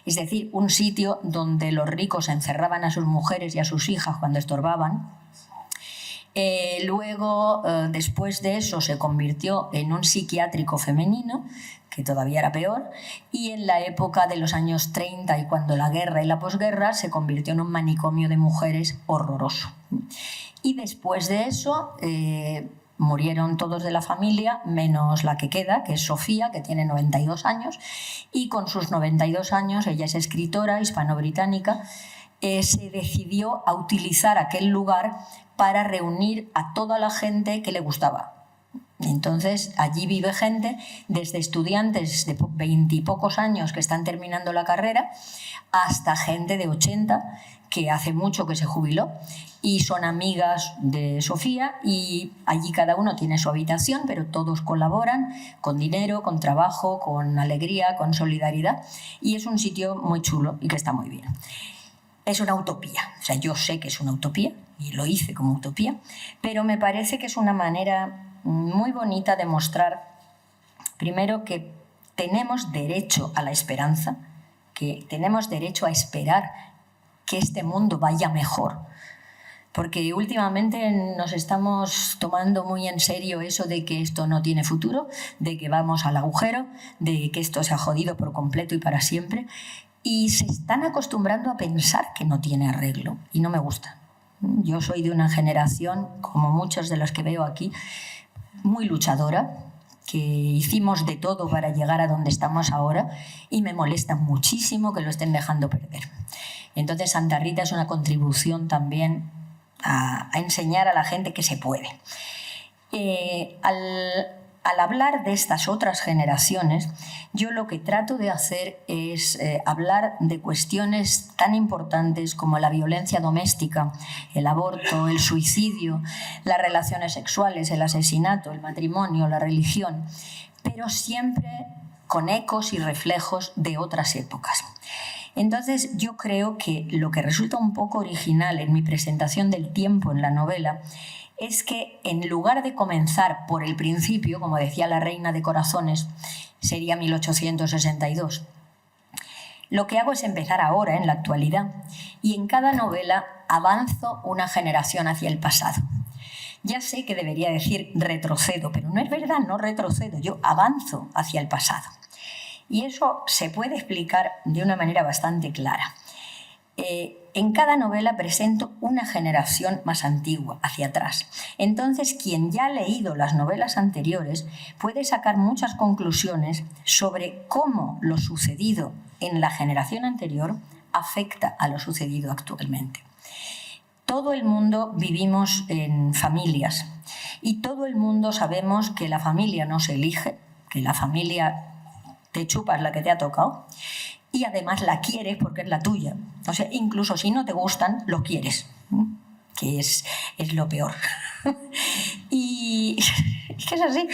Speaker 2: es decir, un sitio donde los ricos encerraban a sus mujeres y a sus hijas cuando estorbaban. Luego, después de eso, se convirtió en un psiquiátrico femenino, que todavía era peor, y en la época de los años 30 y cuando la guerra y la posguerra se convirtió en un manicomio de mujeres horroroso. Y después de eso murieron todos de la familia, menos la que queda, que es Sofía, que tiene 92 años, y con sus 92 años, ella es escritora hispano-británica, se decidió a utilizar aquel lugar para reunir a toda la gente que le gustaba. Entonces, allí vive gente, desde estudiantes de 20 y pocos años que están terminando la carrera, hasta gente de 80 que hace mucho que se jubiló y son amigas de Sofía, y allí cada uno tiene su habitación, pero todos colaboran con dinero, con trabajo, con alegría, con solidaridad, y es un sitio muy chulo y que está muy bien. Es una utopía, o sea, yo sé que es una utopía y lo hice como utopía, pero me parece que es una manera muy bonita de mostrar, primero, que tenemos derecho a la esperanza, que tenemos derecho a esperar que este mundo vaya mejor, porque últimamente nos estamos tomando muy en serio eso de que esto no tiene futuro, de que vamos al agujero, de que esto se ha jodido por completo y para siempre, y se están acostumbrando a pensar que no tiene arreglo, y no me gusta. Yo soy de una generación, como muchos de los que veo aquí, muy luchadora, que hicimos de todo para llegar a donde estamos ahora, y me molesta muchísimo que lo estén dejando perder. Entonces Santa Rita es una contribución también a enseñar a la gente que se puede. Al hablar de estas otras generaciones, yo lo que trato de hacer es hablar de cuestiones tan importantes como la violencia doméstica, el aborto, el suicidio, las relaciones sexuales, el asesinato, el matrimonio, la religión, pero siempre con ecos y reflejos de otras épocas. Entonces yo creo que lo que resulta un poco original en mi presentación del tiempo en la novela es que en lugar de comenzar por el principio, como decía la Reina de Corazones, sería 1862, lo que hago es empezar ahora, en la actualidad, y en cada novela avanzo una generación hacia el pasado. Ya sé que debería decir retrocedo, pero no es verdad, no retrocedo, yo avanzo hacia el pasado. Y eso se puede explicar de una manera bastante clara. En cada novela presento una generación más antigua, hacia atrás. Entonces, quien ya ha leído las novelas anteriores puede sacar muchas conclusiones sobre cómo lo sucedido en la generación anterior afecta a lo sucedido actualmente. Todo el mundo vivimos en familias y todo el mundo sabemos que la familia no se elige, que la familia te chupas la que te ha tocado y además la quieres porque es la tuya. O sea, incluso si no te gustan, lo quieres, que es lo peor. Y es que es así.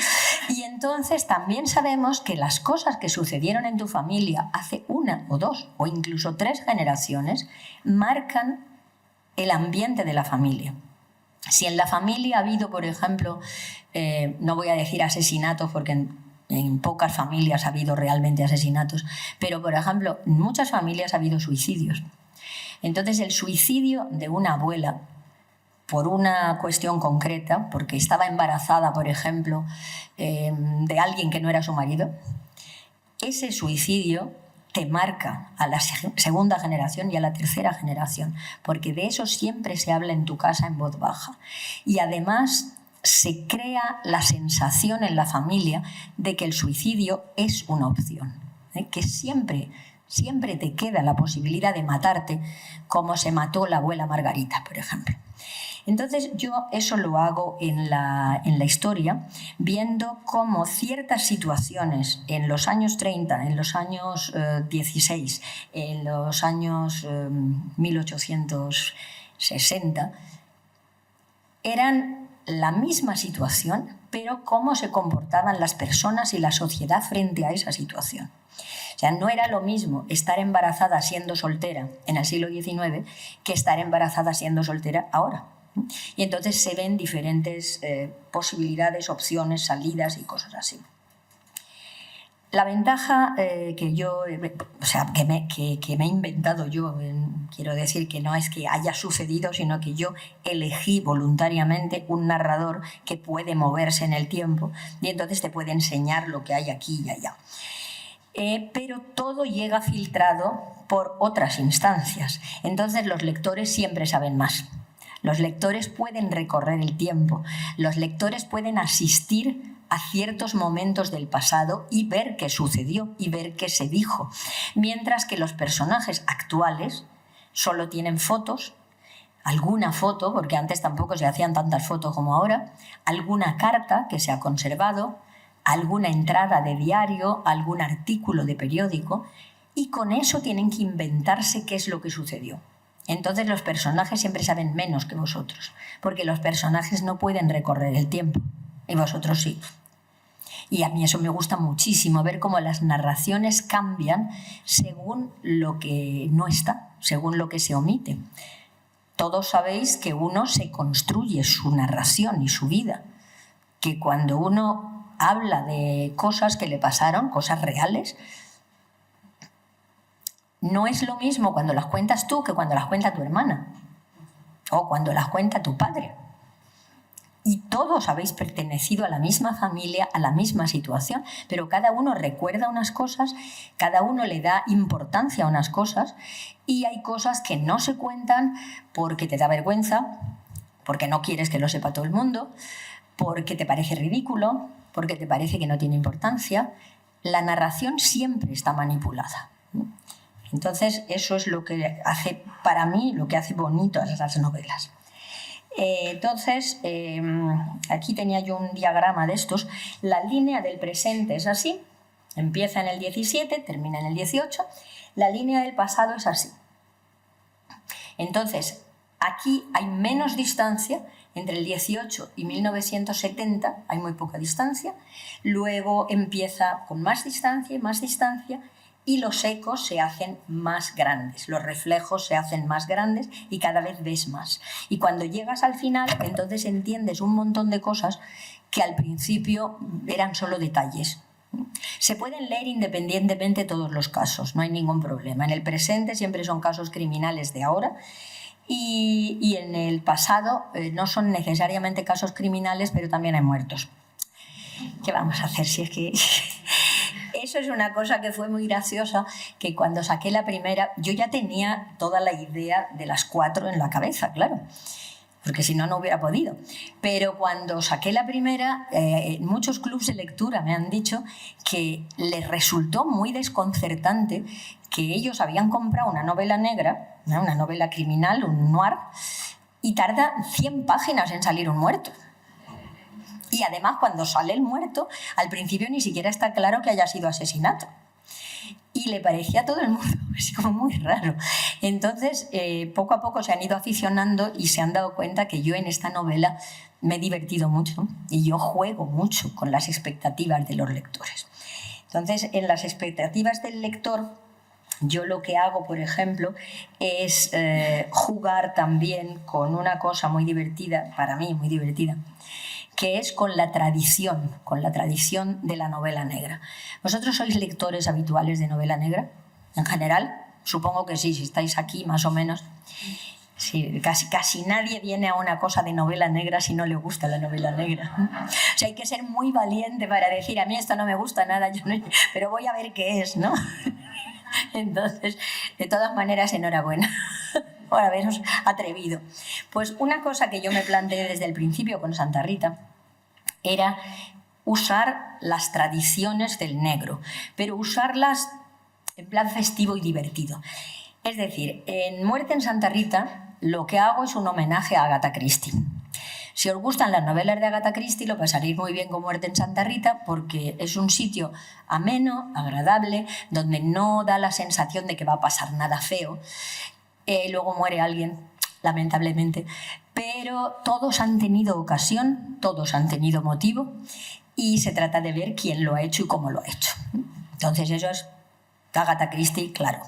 Speaker 2: Y entonces también sabemos que las cosas que sucedieron en tu familia hace 1 o 2 o incluso 3 generaciones marcan el ambiente de la familia. Si en la familia ha habido, por ejemplo, no voy a decir asesinatos porque en pocas familias ha habido realmente asesinatos, pero por ejemplo, en muchas familias ha habido suicidios. Entonces el suicidio de una abuela por una cuestión concreta, porque estaba embarazada, por ejemplo, de alguien que no era su marido, ese suicidio te marca a la segunda generación y a la tercera generación, porque de eso siempre se habla en tu casa en voz baja. Y además se crea la sensación en la familia de que el suicidio es una opción, que siempre te queda la posibilidad de matarte, como se mató la abuela Margarita, por ejemplo. Entonces yo eso lo hago en la historia, viendo cómo ciertas situaciones en los años 30, en los años 16, en los años 1860, eran la misma situación, pero cómo se comportaban las personas y la sociedad frente a esa situación. O sea, no era lo mismo estar embarazada siendo soltera en el siglo XIX que estar embarazada siendo soltera ahora. Y entonces se ven diferentes posibilidades, opciones, salidas y cosas así. La ventaja que me he inventado yo, quiero decir que no es que haya sucedido, sino que yo elegí voluntariamente un narrador que puede moverse en el tiempo y entonces te puede enseñar lo que hay aquí y allá. Pero todo llega filtrado por otras instancias. Entonces los lectores siempre saben más. Los lectores pueden recorrer el tiempo, los lectores pueden asistir a ciertos momentos del pasado y ver qué sucedió y ver qué se dijo, mientras que los personajes actuales solo tienen fotos, alguna foto, porque antes tampoco se hacían tantas fotos como ahora, alguna carta que se ha conservado, alguna entrada de diario, algún artículo de periódico, y con eso tienen que inventarse qué es lo que sucedió. Entonces los personajes siempre saben menos que vosotros, porque los personajes no pueden recorrer el tiempo, y vosotros sí. Y a mí eso me gusta muchísimo, ver cómo las narraciones cambian según lo que no está, según lo que se omite. Todos sabéis que uno se construye su narración y su vida, que cuando uno habla de cosas que le pasaron, cosas reales, no es lo mismo cuando las cuentas tú que cuando las cuenta tu hermana o cuando las cuenta tu padre. Y todos habéis pertenecido a la misma familia, a la misma situación, pero cada uno recuerda unas cosas, cada uno le da importancia a unas cosas y hay cosas que no se cuentan porque te da vergüenza, porque no quieres que lo sepa todo el mundo, porque te parece ridículo, porque te parece que no tiene importancia. La narración siempre está manipulada. Entonces, eso es lo que hace, para mí, lo que hace bonitas esas novelas. Entonces, aquí tenía yo un diagrama de estos. La línea del presente es así, empieza en el 17, termina en el 18. La línea del pasado es así. Entonces, aquí hay menos distancia entre el 18 y 1970, hay muy poca distancia. Luego empieza con más distancia y los ecos se hacen más grandes, los reflejos se hacen más grandes y cada vez ves más. Y cuando llegas al final, entonces entiendes un montón de cosas que al principio eran solo detalles. Se pueden leer independientemente todos los casos, no hay ningún problema. En el presente siempre son casos criminales de ahora y en el pasado no son necesariamente casos criminales, pero también hay muertos. ¿Qué vamos a hacer si es que... eso es una cosa que fue muy graciosa, que cuando saqué la primera, yo ya tenía toda la idea de las 4 en la cabeza, claro, porque si no, no hubiera podido. Pero cuando saqué la primera, muchos clubs de lectura me han dicho que les resultó muy desconcertante que ellos habían comprado una novela negra, ¿no?, una novela criminal, un noir, y tarda 100 páginas en salir un muerto. Y además, cuando sale el muerto, al principio ni siquiera está claro que haya sido asesinato. Y le parecía a todo el mundo así como muy raro. Entonces, poco a poco se han ido aficionando y se han dado cuenta que yo en esta novela me he divertido mucho y yo juego mucho con las expectativas de los lectores. Entonces, en las expectativas del lector, yo lo que hago, por ejemplo, es jugar también con una cosa muy divertida, para mí muy divertida, que es con la tradición de la novela negra. ¿Vosotros sois lectores habituales de novela negra? En general, supongo que sí, si estáis aquí más o menos. Sí, casi nadie viene a una cosa de novela negra si no le gusta la novela negra. O sea, hay que ser muy valiente para decir, a mí esto no me gusta nada, yo no, pero voy a ver qué es, ¿no? Entonces, de todas maneras, enhorabuena por haberos atrevido. Pues una cosa que yo me planteé desde el principio con Santa Rita era usar las tradiciones del negro, pero usarlas en plan festivo y divertido. Es decir, en Muerte en Santa Rita lo que hago es un homenaje a Agatha Christie. Si os gustan las novelas de Agatha Christie, lo pasaréis muy bien con Muerte en Santa Rita, porque es un sitio ameno, agradable, donde no da la sensación de que va a pasar nada feo. Luego muere alguien, lamentablemente, pero todos han tenido ocasión, todos han tenido motivo, y se trata de ver quién lo ha hecho y cómo lo ha hecho. Entonces eso es Agatha Christie, claro.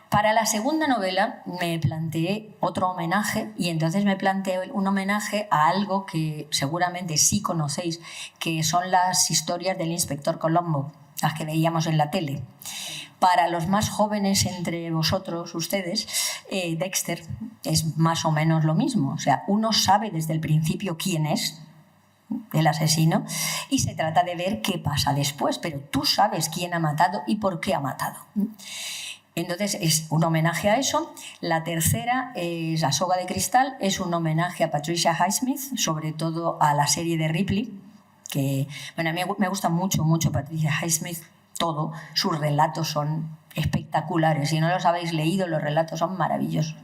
Speaker 2: Para la segunda novela me planteé otro homenaje, y entonces me planteé un homenaje a algo que seguramente sí conocéis, que son las historias del inspector Columbo, las que veíamos en la tele. Para los más jóvenes entre vosotros, ustedes, Dexter es más o menos lo mismo. O sea, uno sabe desde el principio quién es el asesino y se trata de ver qué pasa después, pero tú sabes quién ha matado y por qué ha matado. Entonces es un homenaje a eso. La tercera es La soga de cristal, es un homenaje a Patricia Highsmith, sobre todo a la serie de Ripley, que bueno, a mí me gusta mucho Patricia Highsmith, todo, sus relatos son espectaculares. Si no los habéis leído, los relatos son maravillosos.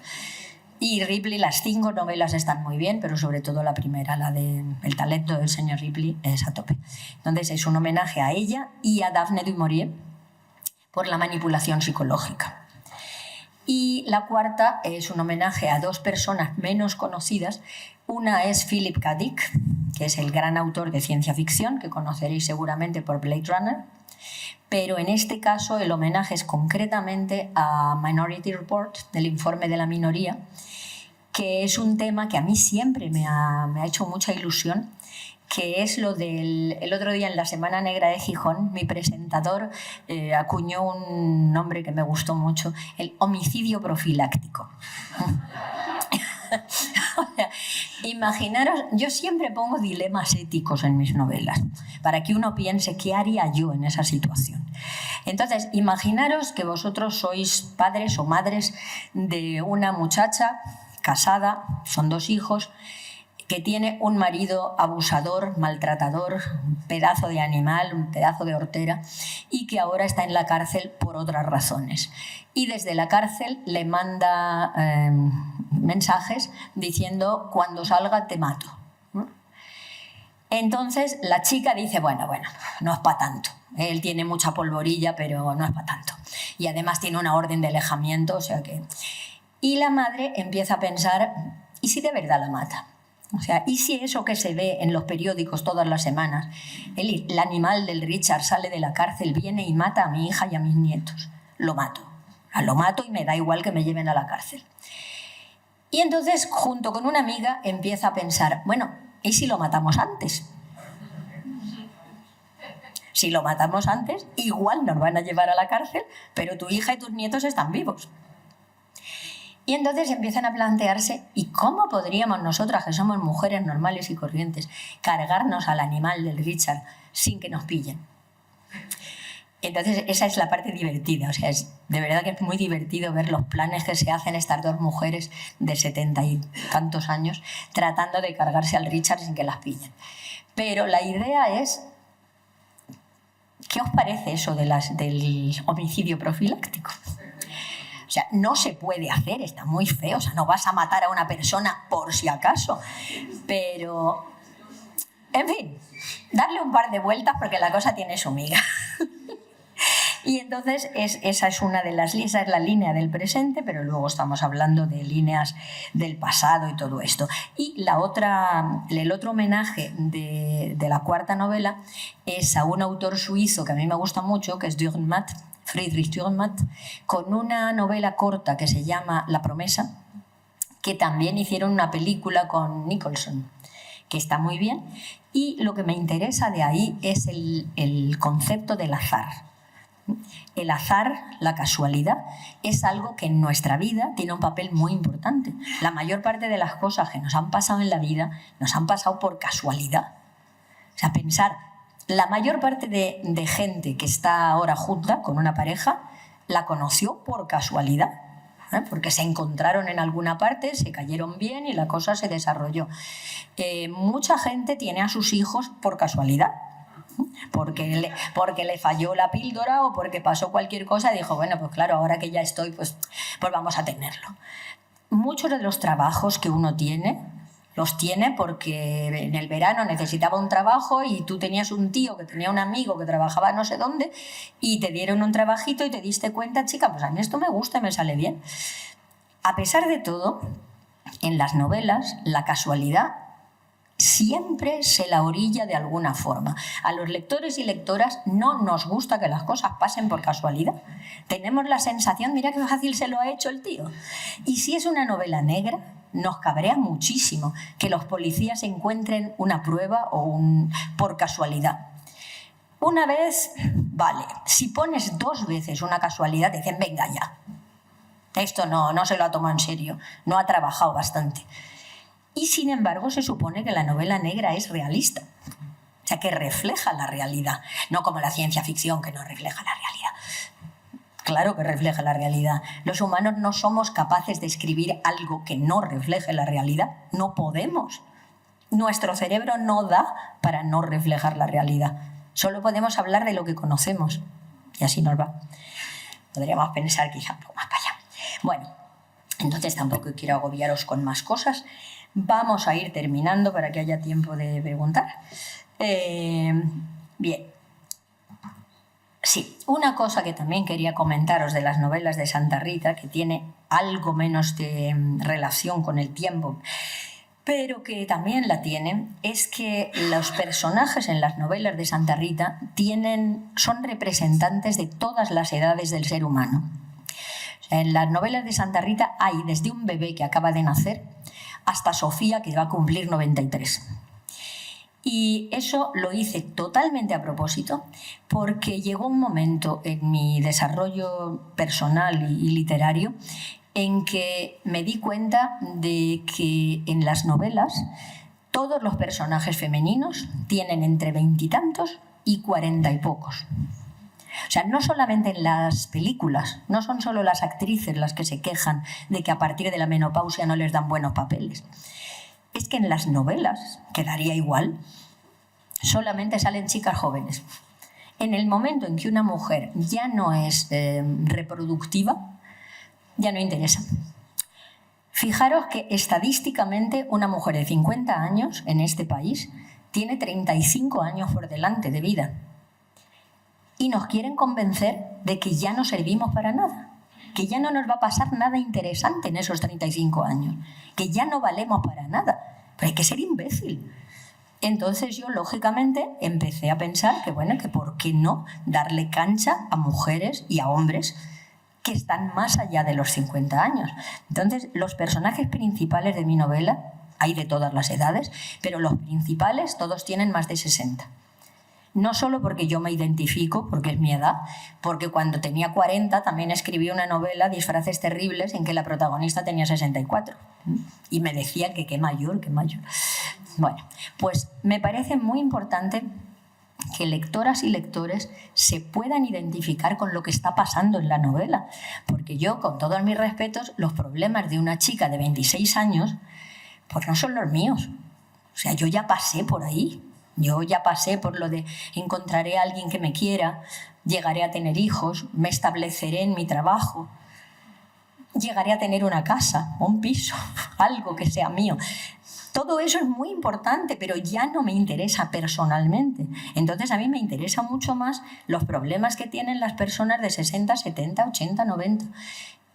Speaker 2: Y Ripley, las 5 novelas están muy bien, pero sobre todo la primera, la de El talento del señor Ripley, es a tope. Entonces es un homenaje a ella y a Daphne du Maurier por la manipulación psicológica. Y la cuarta es un homenaje a 2 personas menos conocidas. Una es Philip K. Dick, que es el gran autor de ciencia ficción, que conoceréis seguramente por Blade Runner, pero en este caso el homenaje es concretamente a Minority Report, del informe de la minoría, que es un tema que a mí siempre me ha hecho mucha ilusión, que es lo del... El otro día en la Semana Negra de Gijón, mi presentador acuñó un nombre que me gustó mucho, el homicidio profiláctico. O sea, imaginaros, yo siempre pongo dilemas éticos en mis novelas para que uno piense qué haría yo en esa situación. Entonces, imaginaros que vosotros sois padres o madres de una muchacha casada, son 2 hijos, que tiene un marido abusador, maltratador, un pedazo de animal, un pedazo de hortera, y que ahora está en la cárcel por otras razones. Y desde la cárcel le manda mensajes diciendo, cuando salga te mato. Entonces la chica dice, bueno, no es para tanto. Él tiene mucha polvorilla, pero no es para tanto. Y además tiene una orden de alejamiento, o sea que... Y la madre empieza a pensar, ¿y si de verdad la mata? O sea, ¿y si eso que se ve en los periódicos todas las semanas, el animal del Richard sale de la cárcel, viene y mata a mi hija y a mis nietos? Lo mato. Lo mato y me da igual que me lleven a la cárcel. Y entonces, junto con una amiga, empieza a pensar, bueno, ¿y si lo matamos antes? Si lo matamos antes, igual nos van a llevar a la cárcel, pero tu hija y tus nietos están vivos. Y entonces empiezan a plantearse, ¿y cómo podríamos nosotras, que somos mujeres normales y corrientes, cargarnos al animal del Richard sin que nos pillen? Entonces, esa es la parte divertida. O sea, de verdad que es muy divertido ver los planes que se hacen estas dos mujeres de 70 y tantos años tratando de cargarse al Richard sin que las pillen. Pero la idea es, ¿qué os parece eso del homicidio profiláctico? O sea, no se puede hacer, está muy feo. O sea, no vas a matar a una persona por si acaso. Pero, en fin, darle un par de vueltas porque la cosa tiene su miga. Y entonces esa es una de las líneas, esa es la línea del presente, pero luego estamos hablando de líneas del pasado y todo esto. Y el otro homenaje de la cuarta novela es a un autor suizo que a mí me gusta mucho, que es Dürrenmatt, Friedrich Dürrenmatt, con una novela corta que se llama La promesa, que también hicieron una película con Nicholson, que está muy bien. Y lo que me interesa de ahí es el concepto del azar. El azar, la casualidad, es algo que en nuestra vida tiene un papel muy importante. La mayor parte de las cosas que nos han pasado en la vida nos han pasado por casualidad. O sea, pensar, la mayor parte de gente que está ahora junta con una pareja la conoció por casualidad, porque se encontraron en alguna parte, se cayeron bien y la cosa se desarrolló. Mucha gente tiene a sus hijos por casualidad. Porque le falló la píldora o porque pasó cualquier cosa y dijo, bueno, pues claro, ahora que ya estoy, pues vamos a tenerlo. Muchos de los trabajos que uno tiene, los tiene porque en el verano necesitaba un trabajo y tú tenías un tío que tenía un amigo que trabajaba no sé dónde y te dieron un trabajito y te diste cuenta, chica, pues a mí esto me gusta y me sale bien. A pesar de todo, en las novelas, la casualidad siempre se la orilla de alguna forma. A los lectores y lectoras no nos gusta que las cosas pasen por casualidad. Tenemos la sensación, mira qué fácil se lo ha hecho el tío. Y si es una novela negra, nos cabrea muchísimo que los policías encuentren una prueba por casualidad. Una vez, vale. Si pones 2 veces una casualidad, te dicen, venga ya. Esto no se lo ha tomado en serio, no ha trabajado bastante. Y sin embargo se supone que la novela negra es realista, o sea que refleja la realidad, no como la ciencia ficción que no refleja la realidad. Claro que refleja la realidad. Los humanos no somos capaces de escribir algo que no refleje la realidad, no podemos. Nuestro cerebro no da para no reflejar la realidad, solo podemos hablar de lo que conocemos y así nos va. Podríamos pensar quizá un poco más para allá. Bueno, entonces tampoco quiero agobiaros con más cosas. Vamos a ir terminando para que haya tiempo de preguntar. Bien. Sí, una cosa que también quería comentaros de las novelas de Santa Rita, que tiene algo menos de relación con el tiempo, pero que también la tiene, es que los personajes en las novelas de Santa Rita son representantes de todas las edades del ser humano. En las novelas de Santa Rita hay desde un bebé que acaba de nacer hasta Sofía, que va a cumplir 93. Y eso lo hice totalmente a propósito porque llegó un momento en mi desarrollo personal y literario en que me di cuenta de que en las novelas todos los personajes femeninos tienen entre 20 y tantos y 40 y pocos. O sea, no solamente en las películas, no son solo las actrices las que se quejan de que a partir de la menopausia no les dan buenos papeles. Es que en las novelas, quedaría igual, solamente salen chicas jóvenes. En el momento en que una mujer ya no es reproductiva, ya no interesa. Fijaros que estadísticamente una mujer de 50 años en este país tiene 35 años por delante de vida. Y nos quieren convencer de que ya no servimos para nada, que ya no nos va a pasar nada interesante en esos 35 años, que ya no valemos para nada. Pero hay que ser imbécil. Entonces yo, lógicamente, empecé a pensar que, bueno, que por qué no darle cancha a mujeres y a hombres que están más allá de los 50 años. Entonces, los personajes principales de mi novela, hay de todas las edades, pero los principales todos tienen más de 60. No solo porque yo me identifico, porque es mi edad, porque cuando tenía 40 también escribí una novela, Disfraces terribles, en que la protagonista tenía 64. Y me decían que qué mayor, qué mayor. Bueno, pues me parece muy importante que lectoras y lectores se puedan identificar con lo que está pasando en la novela. Porque yo, con todos mis respetos, los problemas de una chica de 26 años, pues no son los míos. O sea, yo ya pasé por ahí. Yo ya pasé por lo de encontraré a alguien que me quiera, llegaré a tener hijos, me estableceré en mi trabajo, llegaré a tener una casa, un piso, algo que sea mío. Todo eso es muy importante, pero ya no me interesa personalmente. Entonces a mí me interesa mucho más los problemas que tienen las personas de 60, 70, 80, 90.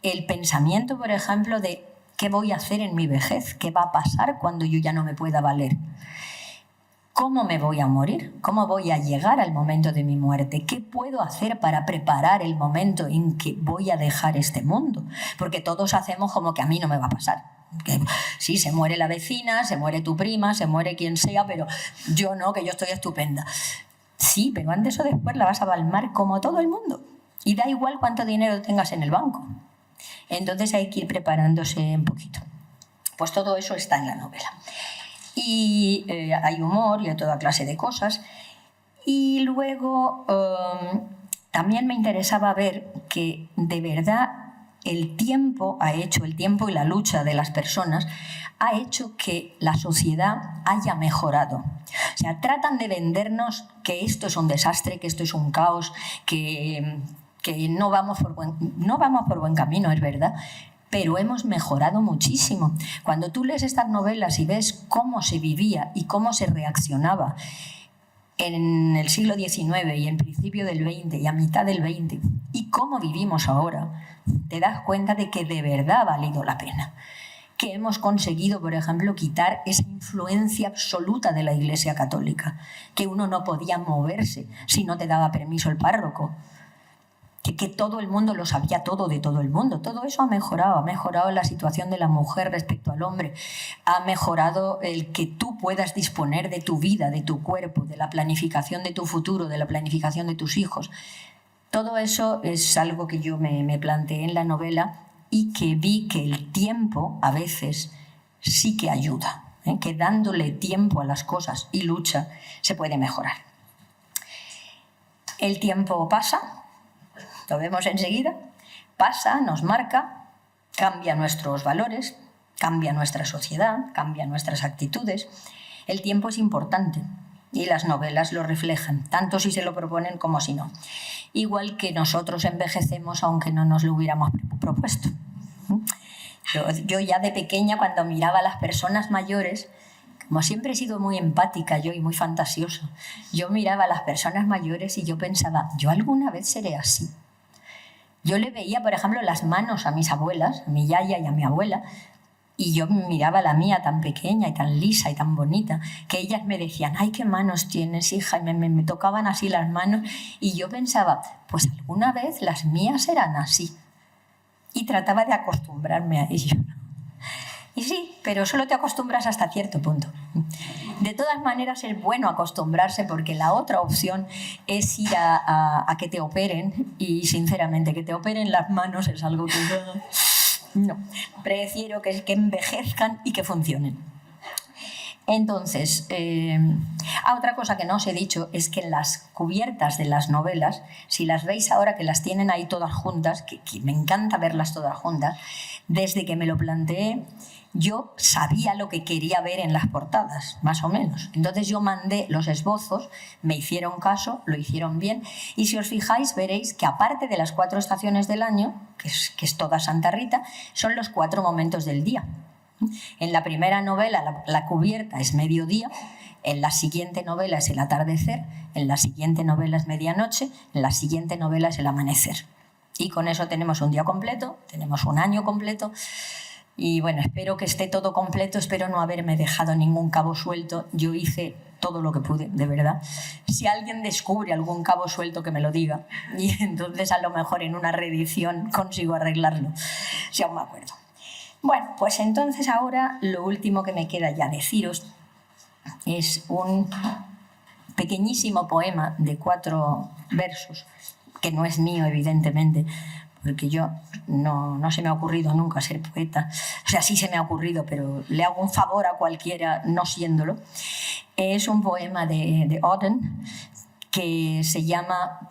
Speaker 2: El pensamiento, por ejemplo, de ¿qué voy a hacer en mi vejez? ¿Qué va a pasar cuando yo ya no me pueda valer? ¿Cómo me voy a morir? ¿Cómo voy a llegar al momento de mi muerte? ¿Qué puedo hacer para preparar el momento en que voy a dejar este mundo? Porque todos hacemos como que a mí no me va a pasar. Que sí, se muere la vecina, se muere tu prima, se muere quien sea, pero yo no, que yo estoy estupenda. Sí, pero antes o después la vas a palmar como todo el mundo. Y da igual cuánto dinero tengas en el banco. Entonces hay que ir preparándose un poquito. Pues todo eso está en la novela. Y hay humor y hay toda clase de cosas. Y luego también me interesaba ver que de verdad el tiempo y la lucha de las personas ha hecho que la sociedad haya mejorado. O sea, tratan de vendernos que esto es un desastre, que esto es un caos, que no vamos por buen camino, es verdad. Pero hemos mejorado muchísimo. Cuando tú lees estas novelas y ves cómo se vivía y cómo se reaccionaba en el siglo XIX y en principio del XX y a mitad del XX y cómo vivimos ahora, te das cuenta de que de verdad ha valido la pena. Que hemos conseguido, por ejemplo, quitar esa influencia absoluta de la Iglesia Católica, que uno no podía moverse si no te daba permiso el párroco. Que todo el mundo lo sabía todo de todo el mundo. Todo eso ha mejorado la situación de la mujer respecto al hombre, ha mejorado el que tú puedas disponer de tu vida, de tu cuerpo, de la planificación de tu futuro, de la planificación de tus hijos. Todo eso es algo que yo me planteé en la novela y que vi que el tiempo a veces sí que ayuda, que dándole tiempo a las cosas y lucha se puede mejorar. El tiempo pasa. Lo vemos enseguida, pasa, nos marca, cambia nuestros valores, cambia nuestra sociedad, cambia nuestras actitudes. El tiempo es importante y las novelas lo reflejan, tanto si se lo proponen como si no. Igual que nosotros envejecemos aunque no nos lo hubiéramos propuesto. Yo ya de pequeña, cuando miraba a las personas mayores, como siempre he sido muy empática yo y muy fantasiosa, yo miraba a las personas mayores y yo pensaba, yo alguna vez seré así. Yo le veía, por ejemplo, las manos a mis abuelas, a mi yaya y a mi abuela, y yo miraba la mía tan pequeña y tan lisa y tan bonita, que ellas me decían, ¡ay, qué manos tienes, hija! Y me tocaban así las manos, y yo pensaba, pues alguna vez las mías eran así. Y trataba de acostumbrarme a ello. Y sí, pero solo te acostumbras hasta cierto punto. De todas maneras es bueno acostumbrarse porque la otra opción es ir a que te operen y sinceramente que te operen las manos es algo que no. Prefiero que envejezcan y que funcionen. Entonces, otra cosa que no os he dicho es que las cubiertas de las novelas, si las veis ahora que las tienen ahí todas juntas, que me encanta verlas todas juntas, desde que me lo planteé, yo sabía lo que quería ver en las portadas, más o menos. Entonces yo mandé los esbozos, me hicieron caso, lo hicieron bien, y si os fijáis veréis que aparte de las 4 estaciones del año, que es toda Santa Rita, son los 4 momentos del día. En la primera novela la cubierta es mediodía, en la siguiente novela es el atardecer, en la siguiente novela es medianoche, en la siguiente novela es el amanecer. Y con eso tenemos un día completo, tenemos un año completo. Y bueno, espero que esté todo completo, espero no haberme dejado ningún cabo suelto. Yo hice todo lo que pude, de verdad. Si alguien descubre algún cabo suelto, que me lo diga. Y entonces a lo mejor en una reedición consigo arreglarlo, si aún me acuerdo. Bueno, pues entonces ahora lo último que me queda ya deciros es un pequeñísimo poema de 4 versos, que no es mío, evidentemente, porque yo no se me ha ocurrido nunca ser poeta. O sea, sí se me ha ocurrido, pero le hago un favor a cualquiera no siéndolo. Es un poema de Auden que se llama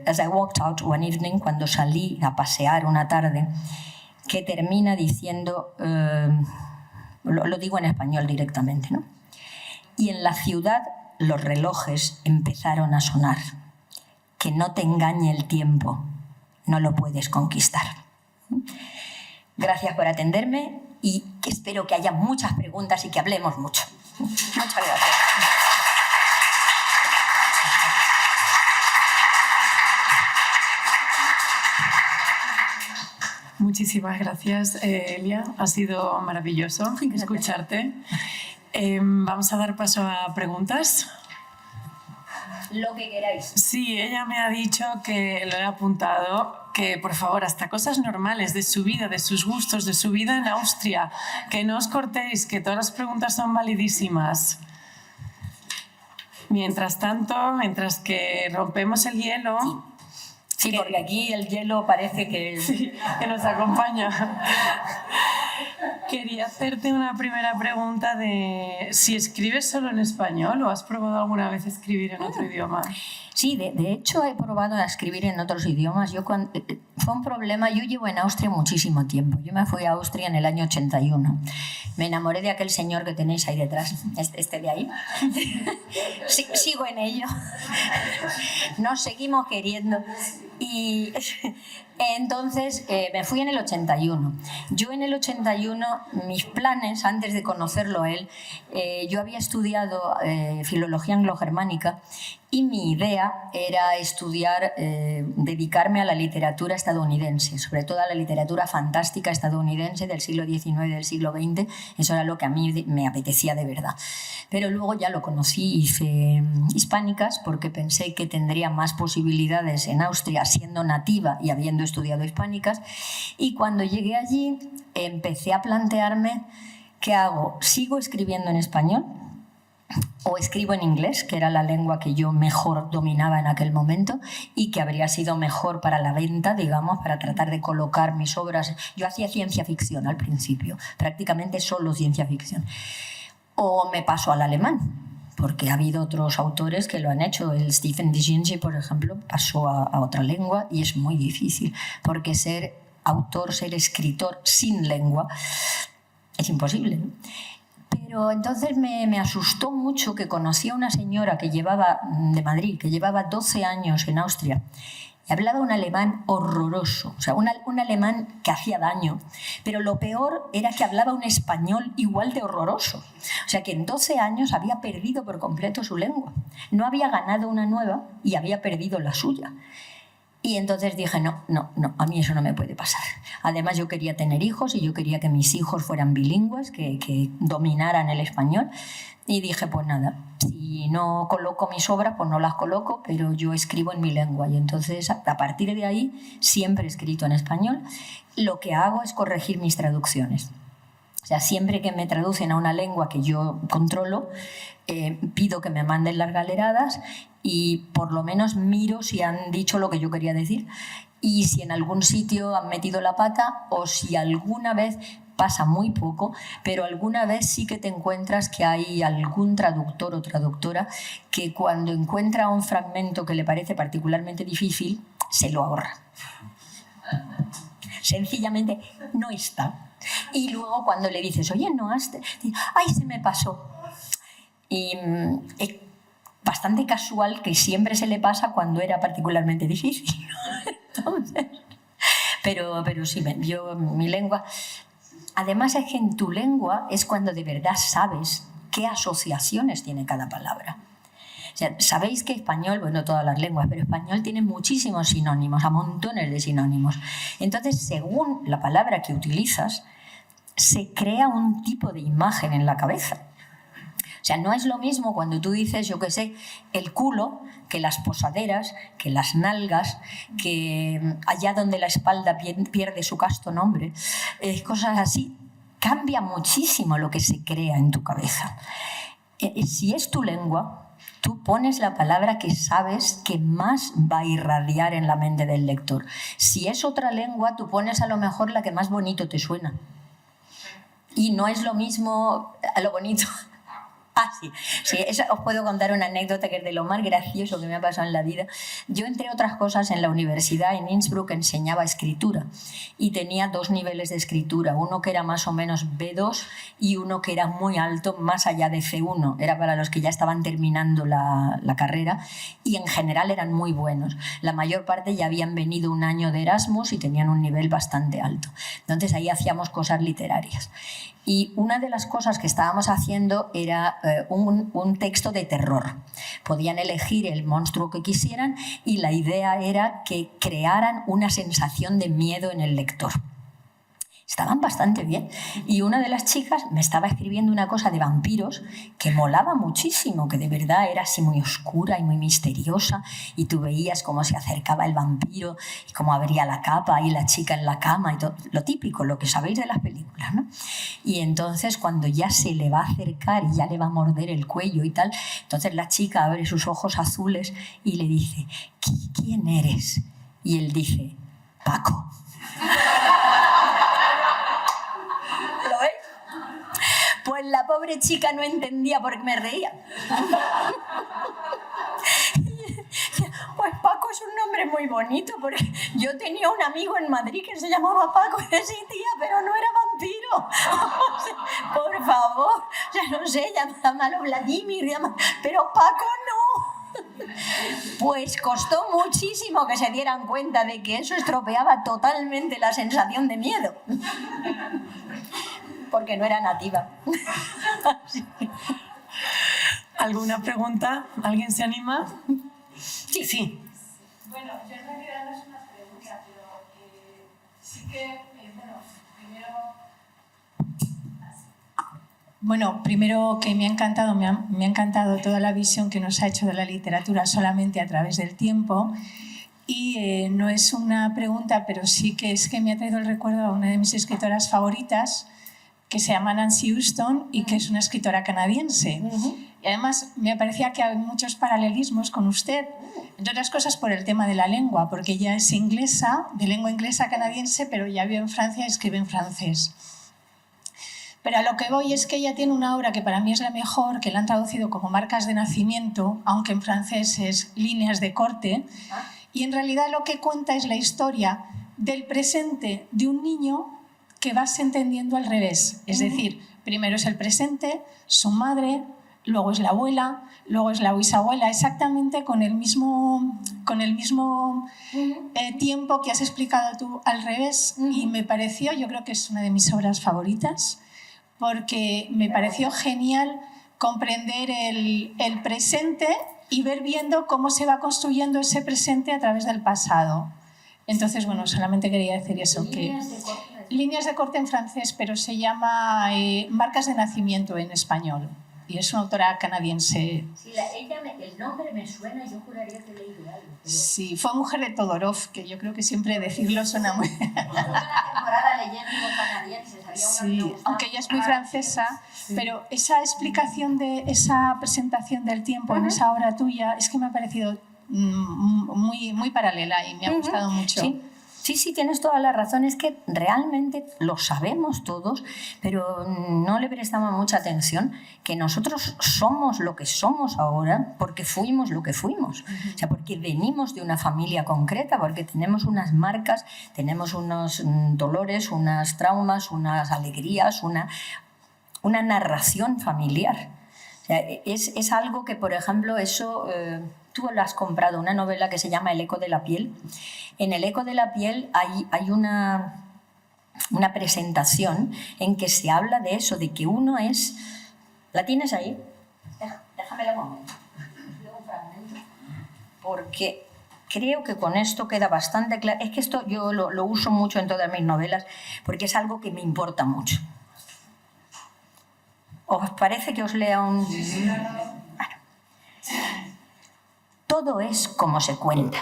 Speaker 2: As I Walked Out One Evening, cuando salí a pasear una tarde, que termina diciendo, lo digo en español directamente, ¿no? Y en la ciudad los relojes empezaron a sonar. Que no te engañe el tiempo, no lo puedes conquistar. Gracias por atenderme y espero que haya muchas preguntas y que hablemos mucho. Muchas gracias.
Speaker 1: Muchísimas gracias, Elia. Ha sido maravilloso escucharte. Vamos a dar paso a preguntas.
Speaker 2: Lo que queráis.
Speaker 1: Sí, ella me ha dicho, que lo he apuntado, que por favor, hasta cosas normales de su vida, de sus gustos, de su vida en Austria, que no os cortéis, que todas las preguntas son validísimas. Mientras tanto, mientras que rompemos el hielo...
Speaker 2: Sí, porque aquí el hielo parece que...
Speaker 1: Sí, que nos acompaña. Quería hacerte una primera pregunta de si escribes solo en español o has probado alguna vez escribir en otro idioma.
Speaker 2: Sí, de hecho he probado a escribir en otros idiomas. Fue un problema, yo llevo en Austria muchísimo tiempo. Yo me fui a Austria en el año 81. Me enamoré de aquel señor que tenéis ahí detrás, este de ahí. Sí, sigo en ello. Nos seguimos queriendo. Y entonces me fui en el 81. Yo en el 81, mis planes, antes de conocerlo a él, yo había estudiado filología anglo-germánica y mi idea era estudiar, dedicarme a la literatura estadounidense, sobre todo a la literatura fantástica estadounidense del siglo XIX y del siglo XX. Eso era lo que a mí me apetecía de verdad. Pero luego ya lo conocí, hice hispánicas porque pensé que tendría más posibilidades en Austria siendo nativa y habiendo estudiado hispánicas. Y cuando llegué allí empecé a plantearme ¿qué hago? ¿Sigo escribiendo en español? ¿O escribo en inglés, que era la lengua que yo mejor dominaba en aquel momento y que habría sido mejor para la venta, digamos, para tratar de colocar mis obras? Yo hacía ciencia ficción al principio, prácticamente solo ciencia ficción. ¿O me paso al alemán? Porque ha habido otros autores que lo han hecho. El Stephen Digenji, por ejemplo, pasó a otra lengua y es muy difícil, porque ser autor, ser escritor sin lengua es imposible, ¿no? Pero entonces me asustó mucho que conocí a una señora de Madrid, que llevaba 12 años en Austria y hablaba un alemán horroroso, o sea, un alemán que hacía daño, pero lo peor era que hablaba un español igual de horroroso. O sea, que en 12 años había perdido por completo su lengua. No había ganado una nueva y había perdido la suya. Y entonces dije, no, a mí eso no me puede pasar. Además, yo quería tener hijos y yo quería que mis hijos fueran bilingües, que dominaran el español. Y dije, pues nada, si no coloco mis obras, pues no las coloco, pero yo escribo en mi lengua. Y entonces, a partir de ahí, siempre he escrito en español. Lo que hago es corregir mis traducciones. O sea, siempre que me traducen a una lengua que yo controlo, pido que me manden las galeradas y por lo menos miro si han dicho lo que yo quería decir y si en algún sitio han metido la pata o si alguna vez, pasa muy poco, pero alguna vez sí que te encuentras que hay algún traductor o traductora que cuando encuentra un fragmento que le parece particularmente difícil, se lo ahorra. Sencillamente no está. Y luego cuando le dices, oye, no has... ¡Ay, se me pasó! Y es bastante casual que siempre se le pasa cuando era particularmente difícil. Entonces, pero sí, yo, mi lengua... Además es que en tu lengua es cuando de verdad sabes qué asociaciones tiene cada palabra. O sea, sabéis que español, bueno, todas las lenguas, pero español tiene muchísimos sinónimos, a montones de sinónimos. Entonces, según la palabra que utilizas, se crea un tipo de imagen en la cabeza. O sea, no es lo mismo cuando tú dices, yo qué sé, el culo, que las posaderas, que las nalgas, que allá donde la espalda pierde su casto nombre, cosas así. Cambia muchísimo lo que se crea en tu cabeza. Si es tu lengua, tú pones la palabra que sabes que más va a irradiar en la mente del lector. Si es otra lengua, tú pones a lo mejor la que más bonito te suena. Y no es lo mismo a lo bonito. Sí, eso, os puedo contar una anécdota que es de lo más gracioso que me ha pasado en la vida. Yo, entre otras cosas, en la universidad en Innsbruck enseñaba escritura y tenía 2 niveles de escritura, uno que era más o menos B2 y uno que era muy alto, más allá de C1. Era para los que ya estaban terminando la carrera y en general eran muy buenos. La mayor parte ya habían venido un año de Erasmus y tenían un nivel bastante alto. Entonces ahí hacíamos cosas literarias. Y una de las cosas que estábamos haciendo era un texto de terror. Podían elegir el monstruo que quisieran y la idea era que crearan una sensación de miedo en el lector. Estaban bastante bien. Y una de las chicas me estaba escribiendo una cosa de vampiros que molaba muchísimo, que de verdad era así muy oscura y muy misteriosa, y tú veías cómo se acercaba el vampiro y cómo abría la capa y la chica en la cama y todo, lo típico, lo que sabéis de las películas, ¿no? Y entonces cuando ya se le va a acercar y ya le va a morder el cuello y tal, entonces la chica abre sus ojos azules y le dice: ¿quién eres? Y él dice: Paco. ¿Lo veis? Pues la pobre chica no entendía por qué me reía. Pues Paco es un nombre muy bonito, porque yo tenía un amigo en Madrid que se llamaba Paco y decía, tía, pero no era vampiro. O sea, por favor, ya no sé, llámalo Vladimir, pero Paco no. Pues costó muchísimo que se dieran cuenta de que eso estropeaba totalmente la sensación de miedo. Porque no era nativa.
Speaker 1: ¿Alguna pregunta? ¿Alguien se anima?
Speaker 2: Sí.
Speaker 1: Sí.
Speaker 3: Bueno, yo en realidad no es una pregunta, pero sí que, primero que me ha encantado toda la visión que nos ha hecho de la literatura solamente a través del tiempo. Y no es una pregunta, pero sí que es que me ha traído el recuerdo a una de mis escritoras favoritas, que se llama Nancy Huston y que es una escritora canadiense. Y además me parecía que hay muchos paralelismos con usted, entre otras cosas por el tema de la lengua, porque ella es inglesa, de lengua inglesa canadiense, pero ya vive en Francia y escribe en francés. Pero a lo que voy es que ella tiene una obra que para mí es la mejor, que la han traducido como Marcas de Nacimiento, aunque en francés es Líneas de corte, y en realidad lo que cuenta es la historia del presente de un niño que vas entendiendo al revés. Es decir, primero es el presente, su madre, luego es la abuela, luego es la bisabuela, exactamente con el mismo tiempo que has explicado tú al revés. Y me pareció, yo creo que es una de mis obras favoritas, porque me pareció genial comprender el presente y ver viendo cómo se va construyendo ese presente a través del pasado. Entonces, bueno, solamente quería decir eso. Líneas de corte en francés, pero se llama Marcas de Nacimiento en español. Y es una autora canadiense.
Speaker 2: Sí, el nombre me suena, yo juraría que he leído algo. Pero...
Speaker 3: Sí, fue mujer de Todorov, que yo creo que siempre decirlo suena muy...
Speaker 2: Estuve una temporada leyendo canadienses, había una
Speaker 3: sí,
Speaker 2: que me gustaba,
Speaker 3: aunque ella es muy francesa, sí. Pero esa explicación de esa presentación del tiempo en esa obra tuya es que me ha parecido muy paralela y me ha gustado mucho.
Speaker 2: Sí, tienes toda la razón. Es que realmente lo sabemos todos, pero no le prestamos mucha atención, que nosotros somos lo que somos ahora porque fuimos lo que fuimos. O sea, porque venimos de una familia concreta, porque tenemos unas marcas, tenemos unos dolores, unas traumas, unas alegrías, una narración familiar. O sea, es algo que, por ejemplo, eso... Tú lo has comprado, una novela que se llama El eco de la piel. En El eco de la piel hay una presentación en que se habla de eso, de que uno es... ¿La tienes ahí? Déjamela un momento. Un fragmento. Porque creo que con esto queda bastante claro. Es que esto yo lo uso mucho en todas mis novelas porque es algo que me importa mucho. ¿Os parece que os lea un...? Bueno. Todo es como se cuenta,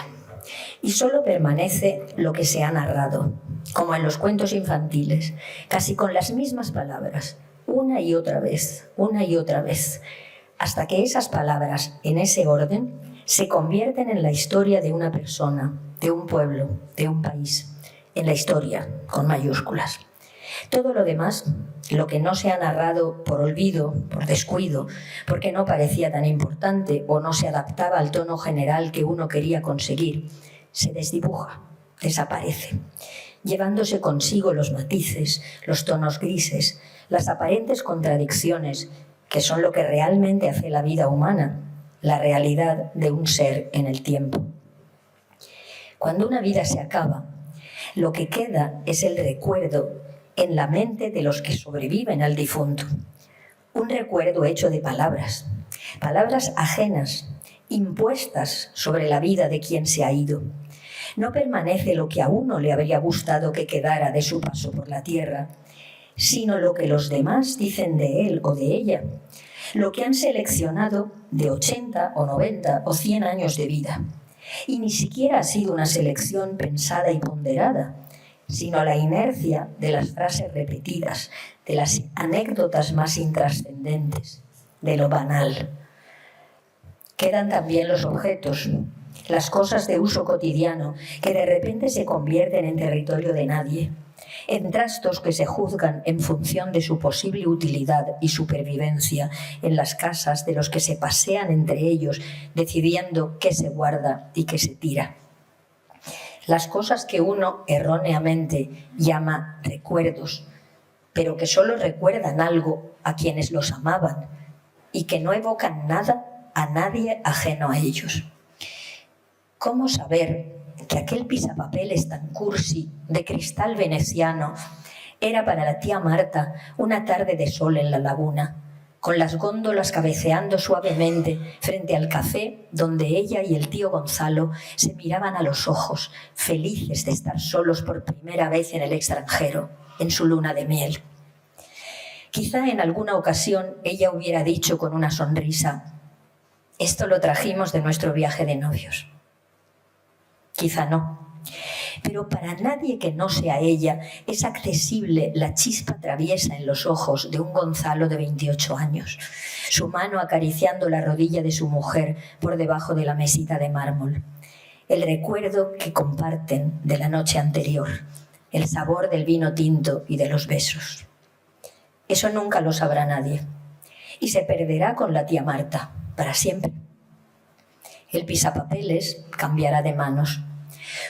Speaker 2: y solo permanece lo que se ha narrado, como en los cuentos infantiles, casi con las mismas palabras, una y otra vez, hasta que esas palabras, en ese orden, se convierten en la historia de una persona, de un pueblo, de un país, en la historia, con mayúsculas. Todo lo demás, lo que no se ha narrado por olvido, por descuido, porque no parecía tan importante o no se adaptaba al tono general que uno quería conseguir, se desdibuja, desaparece, llevándose consigo los matices, los tonos grises, las aparentes contradicciones, que son lo que realmente hace la vida humana, la realidad de un ser en el tiempo. Cuando una vida se acaba, lo que queda es el recuerdo en la mente de los que sobreviven al difunto. Un recuerdo hecho de palabras, palabras ajenas, impuestas sobre la vida de quien se ha ido. No permanece lo que a uno le habría gustado que quedara de su paso por la tierra, sino lo que los demás dicen de él o de ella, lo que han seleccionado de 80 o 90 o 100 años de vida. Y ni siquiera ha sido una selección pensada y ponderada, sino la inercia de las frases repetidas, de las anécdotas más intrascendentes, de lo banal. Quedan también los objetos, las cosas de uso cotidiano, que de repente se convierten en territorio de nadie, en trastos que se juzgan en función de su posible utilidad y supervivencia en las casas de los que se pasean entre ellos, decidiendo qué se guarda y qué se tira. Las cosas que uno erróneamente llama recuerdos, pero que solo recuerdan algo a quienes los amaban y que no evocan nada a nadie ajeno a ellos. ¿Cómo saber que aquel pisapapeles tan cursi de cristal veneciano era para la tía Marta una tarde de sol en la laguna, con las góndolas cabeceando suavemente frente al café donde ella y el tío Gonzalo se miraban a los ojos, felices de estar solos por primera vez en el extranjero, en su luna de miel? Quizá en alguna ocasión ella hubiera dicho con una sonrisa: esto lo trajimos de nuestro viaje de novios. Quizá no. Pero para nadie que no sea ella es accesible la chispa traviesa en los ojos de un Gonzalo de 28 años, su mano acariciando la rodilla de su mujer por debajo de la mesita de mármol, el recuerdo que comparten de la noche anterior, el sabor del vino tinto y de los besos. Eso nunca lo sabrá nadie y se perderá con la tía Marta para siempre. El pisapapeles cambiará de manos.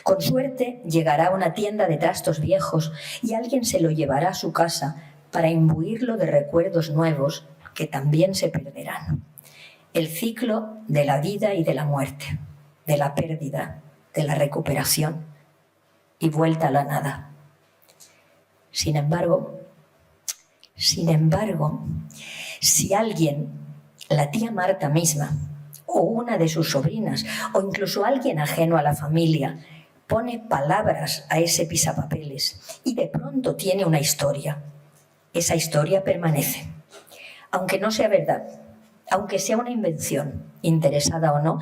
Speaker 2: Con suerte llegará a una tienda de trastos viejos y alguien se lo llevará a su casa para imbuirlo de recuerdos nuevos que también se perderán. El ciclo de la vida y de la muerte, de la pérdida, de la recuperación y vuelta a la nada. Sin embargo, si alguien, la tía Marta misma, o una de sus sobrinas, o incluso alguien ajeno a la familia, pone palabras a ese pisapapeles y de pronto tiene una historia, esa historia permanece. Aunque no sea verdad, aunque sea una invención, interesada o no,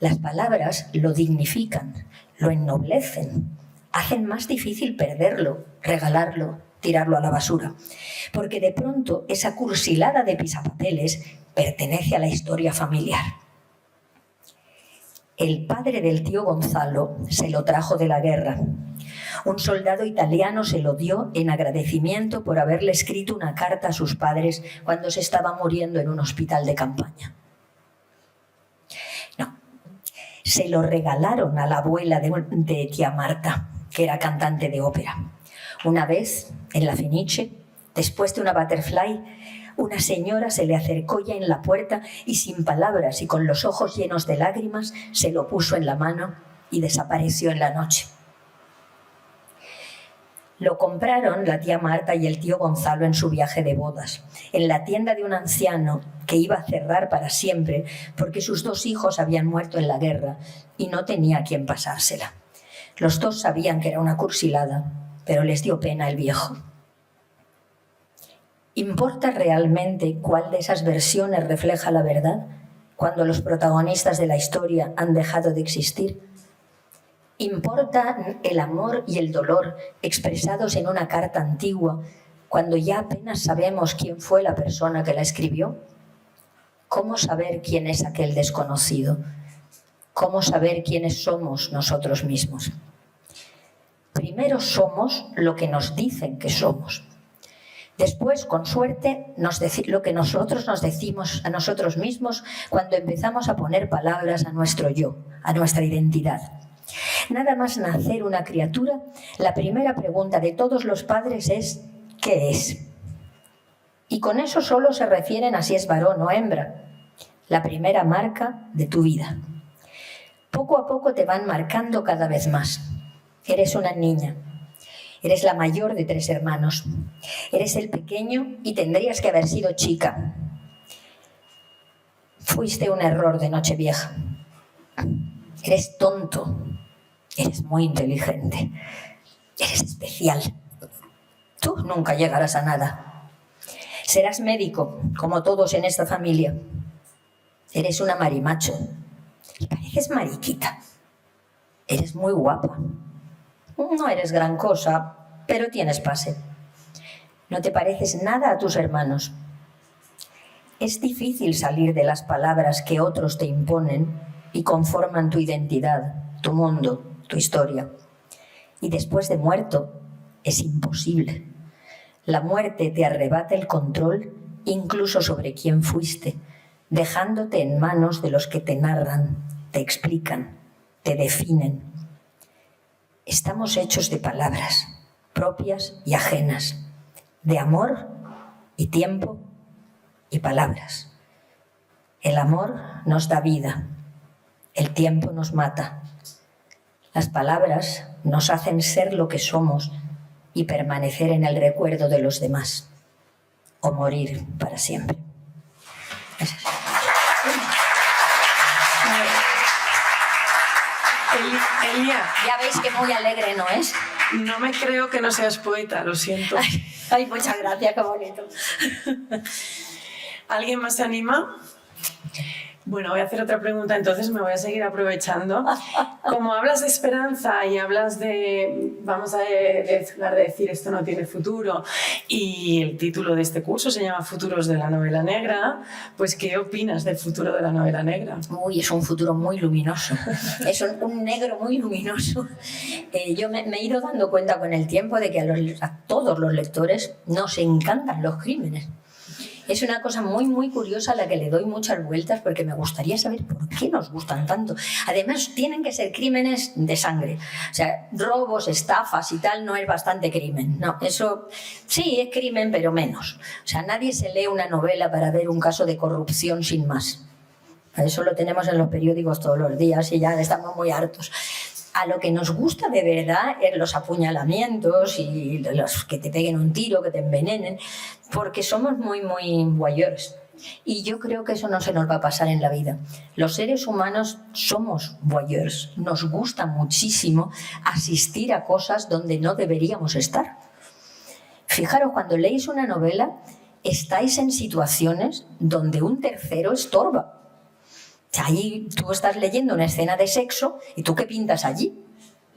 Speaker 2: las palabras lo dignifican, lo ennoblecen, hacen más difícil perderlo, regalarlo, tirarlo a la basura, porque de pronto esa cursilada de pisapapeles pertenece a la historia familiar. El padre del tío Gonzalo se lo trajo de la guerra. Un soldado italiano se lo dio en agradecimiento por haberle escrito una carta a sus padres cuando se estaba muriendo en un hospital de campaña. No, se lo regalaron a la abuela de tía Marta, que era cantante de ópera. Una vez, en la Fenice, después de una butterfly, una señora se le acercó ya en la puerta y sin palabras y con los ojos llenos de lágrimas se lo puso en la mano y desapareció en la noche. Lo compraron la tía Marta y el tío Gonzalo en su viaje de bodas, en la tienda de un anciano que iba a cerrar para siempre porque sus 2 hijos habían muerto en la guerra y no tenía a quién pasársela. Los 2 sabían que era una cursilada, pero les dio pena el viejo. ¿Importa realmente cuál de esas versiones refleja la verdad cuando los protagonistas de la historia han dejado de existir? ¿Importa el amor y el dolor expresados en una carta antigua cuando ya apenas sabemos quién fue la persona que la escribió? ¿Cómo saber quién es aquel desconocido? ¿Cómo saber quiénes somos nosotros mismos? Primero somos lo que nos dicen que somos. Después, con suerte, lo que nosotros nos decimos a nosotros mismos cuando empezamos a poner palabras a nuestro yo, a nuestra identidad. Nada más nacer una criatura, la primera pregunta de todos los padres es ¿qué es? Y con eso solo se refieren a si es varón o hembra. La primera marca de tu vida. Poco a poco te van marcando cada vez más. Eres una niña. Eres la mayor de 3 hermanos. Eres el pequeño y tendrías que haber sido chica. Fuiste un error de Nochevieja. Eres tonto. Eres muy inteligente. Eres especial. Tú nunca llegarás a nada. Serás médico, como todos en esta familia. Eres una marimacho. Y pareces mariquita. Eres muy guapa. No eres gran cosa, pero tienes pase. No te pareces nada a tus hermanos. Es difícil salir de las palabras que otros te imponen y conforman tu identidad, tu mundo, tu historia. Y después de muerto, es imposible. La muerte te arrebata el control incluso sobre quién fuiste, dejándote en manos de los que te narran, te explican, te definen. Estamos hechos de palabras, propias y ajenas, de amor y tiempo y palabras. El amor nos da vida, el tiempo nos mata. Las palabras nos hacen ser lo que somos y permanecer en el recuerdo de los demás, o morir para siempre. Gracias.
Speaker 1: Elia,
Speaker 2: Ya veis que muy alegre no es.
Speaker 1: no me creo que no seas poeta, lo siento.
Speaker 2: Ay, muchas gracias, qué bonito.
Speaker 1: ¿Alguien más se anima? Bueno, voy a hacer otra pregunta, entonces me voy a seguir aprovechando. Como hablas de esperanza y hablas de, vamos a dejar de decir esto no tiene futuro, y el título de este curso se llama Futuros de la novela negra, pues ¿qué opinas del futuro de la novela negra?
Speaker 2: Uy, es un futuro muy luminoso, es un negro muy luminoso. Yo me he ido dando cuenta con el tiempo de que a todos los lectores nos encantan los crímenes. Es una cosa muy, muy curiosa a la que le doy muchas vueltas porque me gustaría saber por qué nos gustan tanto. Además, tienen que ser crímenes de sangre. O sea, robos, estafas y tal no es bastante crimen. No, eso sí es crimen, pero menos. O sea, nadie se lee una novela para ver un caso de corrupción sin más. Eso lo tenemos en los periódicos todos los días y ya estamos muy hartos. A lo que nos gusta de verdad es los apuñalamientos y los que te peguen un tiro, que te envenenen, porque somos muy, muy voyeurs. Y yo creo que eso no se nos va a pasar en la vida. Los seres humanos somos voyeurs. Nos gusta muchísimo asistir a cosas donde no deberíamos estar. Fijaros, cuando leéis una novela, estáis en situaciones donde un tercero estorba. Allí tú estás leyendo una escena de sexo y tú ¿qué pintas allí?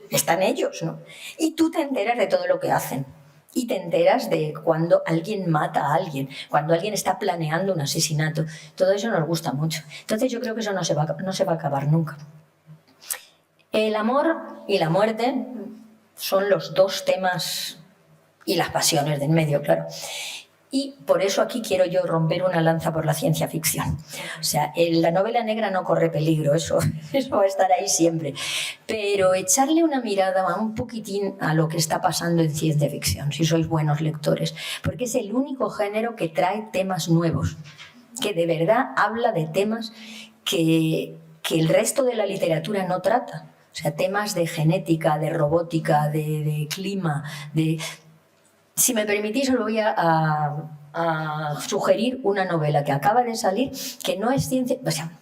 Speaker 2: Están ellos, ¿no? Y tú te enteras de todo lo que hacen. Y te enteras de cuando alguien mata a alguien, cuando alguien está planeando un asesinato. Todo eso nos gusta mucho. Entonces yo creo que eso no se va a acabar nunca. El amor y la muerte son los dos temas y las pasiones de en medio, claro. Y por eso aquí quiero yo romper una lanza por la ciencia ficción. O sea, la novela negra no corre peligro, eso va a estar ahí siempre. Pero echarle una mirada un poquitín a lo que está pasando en ciencia ficción, si sois buenos lectores, porque es el único género que trae temas nuevos, que de verdad habla de temas que el resto de la literatura no trata. O sea, temas de genética, de robótica, de clima, de... Si me permitís, os voy a sugerir una novela que acaba de salir, que no es ciencia... O sea,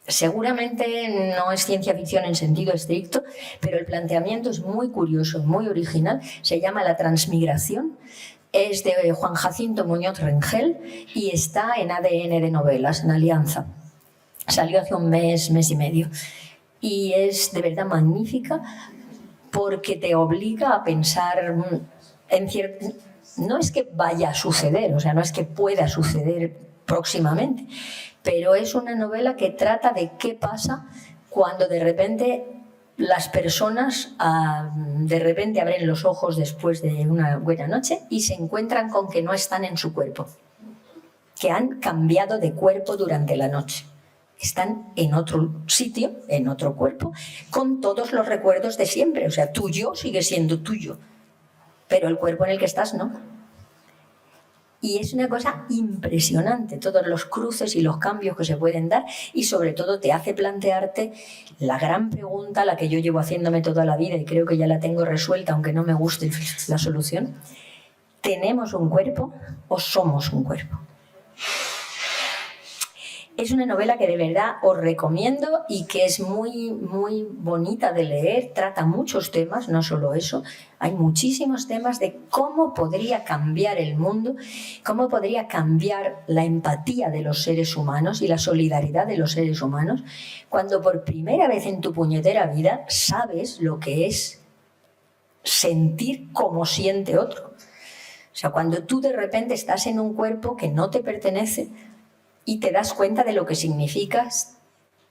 Speaker 2: seguramente no es ciencia ficción en sentido estricto, pero el planteamiento es muy curioso, muy original. Se llama La transmigración. Es de Juan Jacinto Muñoz Rengel y está en ADN de novelas, en Alianza. Salió hace un mes y medio. Y es de verdad magnífica porque te obliga a pensar... No es que vaya a suceder, o sea, no es que pueda suceder próximamente, pero es una novela que trata de qué pasa cuando de repente las personas de repente abren los ojos después de una buena noche y se encuentran con que no están en su cuerpo, que han cambiado de cuerpo durante la noche. Están en otro sitio, en otro cuerpo, con todos los recuerdos de siempre. O sea, tu yo sigue siendo tuyo, pero el cuerpo en el que estás no. Y es una cosa impresionante, todos los cruces y los cambios que se pueden dar, y sobre todo te hace plantearte la gran pregunta, la que yo llevo haciéndome toda la vida y creo que ya la tengo resuelta, aunque no me guste la solución. ¿Tenemos un cuerpo o somos un cuerpo? Es una novela que de verdad os recomiendo y que es muy, muy bonita de leer. Trata muchos temas, no solo eso. Hay muchísimos temas de cómo podría cambiar el mundo, cómo podría cambiar la empatía de los seres humanos y la solidaridad de los seres humanos cuando por primera vez en tu puñetera vida sabes lo que es sentir como siente otro. O sea, cuando tú de repente estás en un cuerpo que no te pertenece, y te das cuenta de lo que significa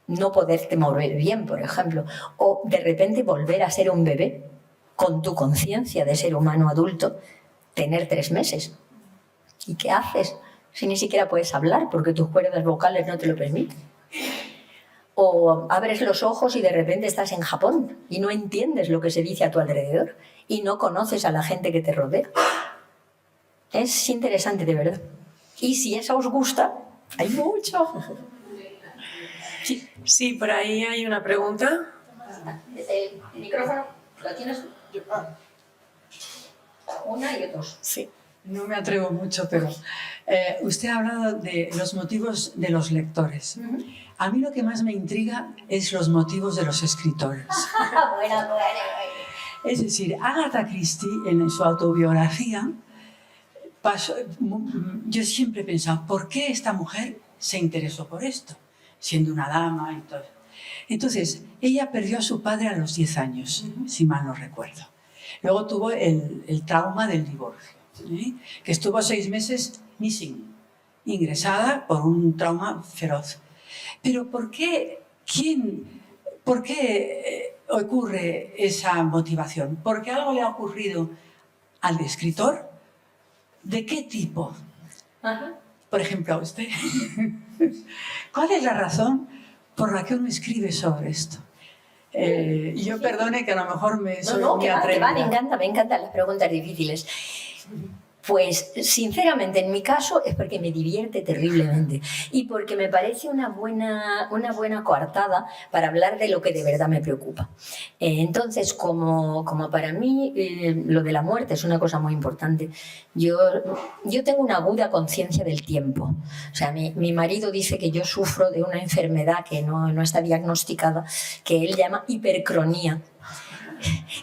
Speaker 2: no poderte mover bien, por ejemplo, o de repente volver a ser un bebé con tu conciencia de ser humano adulto, tener 3 meses. ¿Y qué haces si ni siquiera puedes hablar porque tus cuerdas vocales no te lo permiten? O abres los ojos y de repente estás en Japón y no entiendes lo que se dice a tu alrededor y no conoces a la gente que te rodea. Es interesante, de verdad. Y si eso os gusta, hay mucho.
Speaker 1: Sí, por ahí hay una pregunta.
Speaker 2: ¿El micrófono lo tienes? Una y dos.
Speaker 1: Sí.
Speaker 4: No me atrevo mucho, pero usted ha hablado de los motivos de los lectores. A mí lo que más me intriga es los motivos de los escritores.
Speaker 2: Buena.
Speaker 4: Es decir, Agatha Christie, en su autobiografía, yo siempre he pensado, ¿por qué esta mujer se interesó por esto? Siendo una dama y todo. Entonces, ella perdió a su padre a los 10 años, si mal no recuerdo. Luego tuvo el trauma del divorcio, que estuvo 6 meses missing, ingresada por un trauma feroz. Pero ¿por qué ocurre esa motivación? ¿Porque algo le ha ocurrido al escritor? ¿De qué tipo?
Speaker 2: Ajá.
Speaker 4: Por ejemplo, a usted. ¿Cuál es la razón por la que uno escribe sobre esto? Yo perdone que a lo mejor me soy muy atrevida.
Speaker 2: Me encantan las preguntas difíciles. Pues, sinceramente, en mi caso es porque me divierte terriblemente y porque me parece una buena coartada para hablar de lo que de verdad me preocupa. Entonces, como para mí lo de la muerte es una cosa muy importante, yo tengo una aguda conciencia del tiempo. O sea, mi marido dice que yo sufro de una enfermedad que no está diagnosticada, que él llama hipercronía,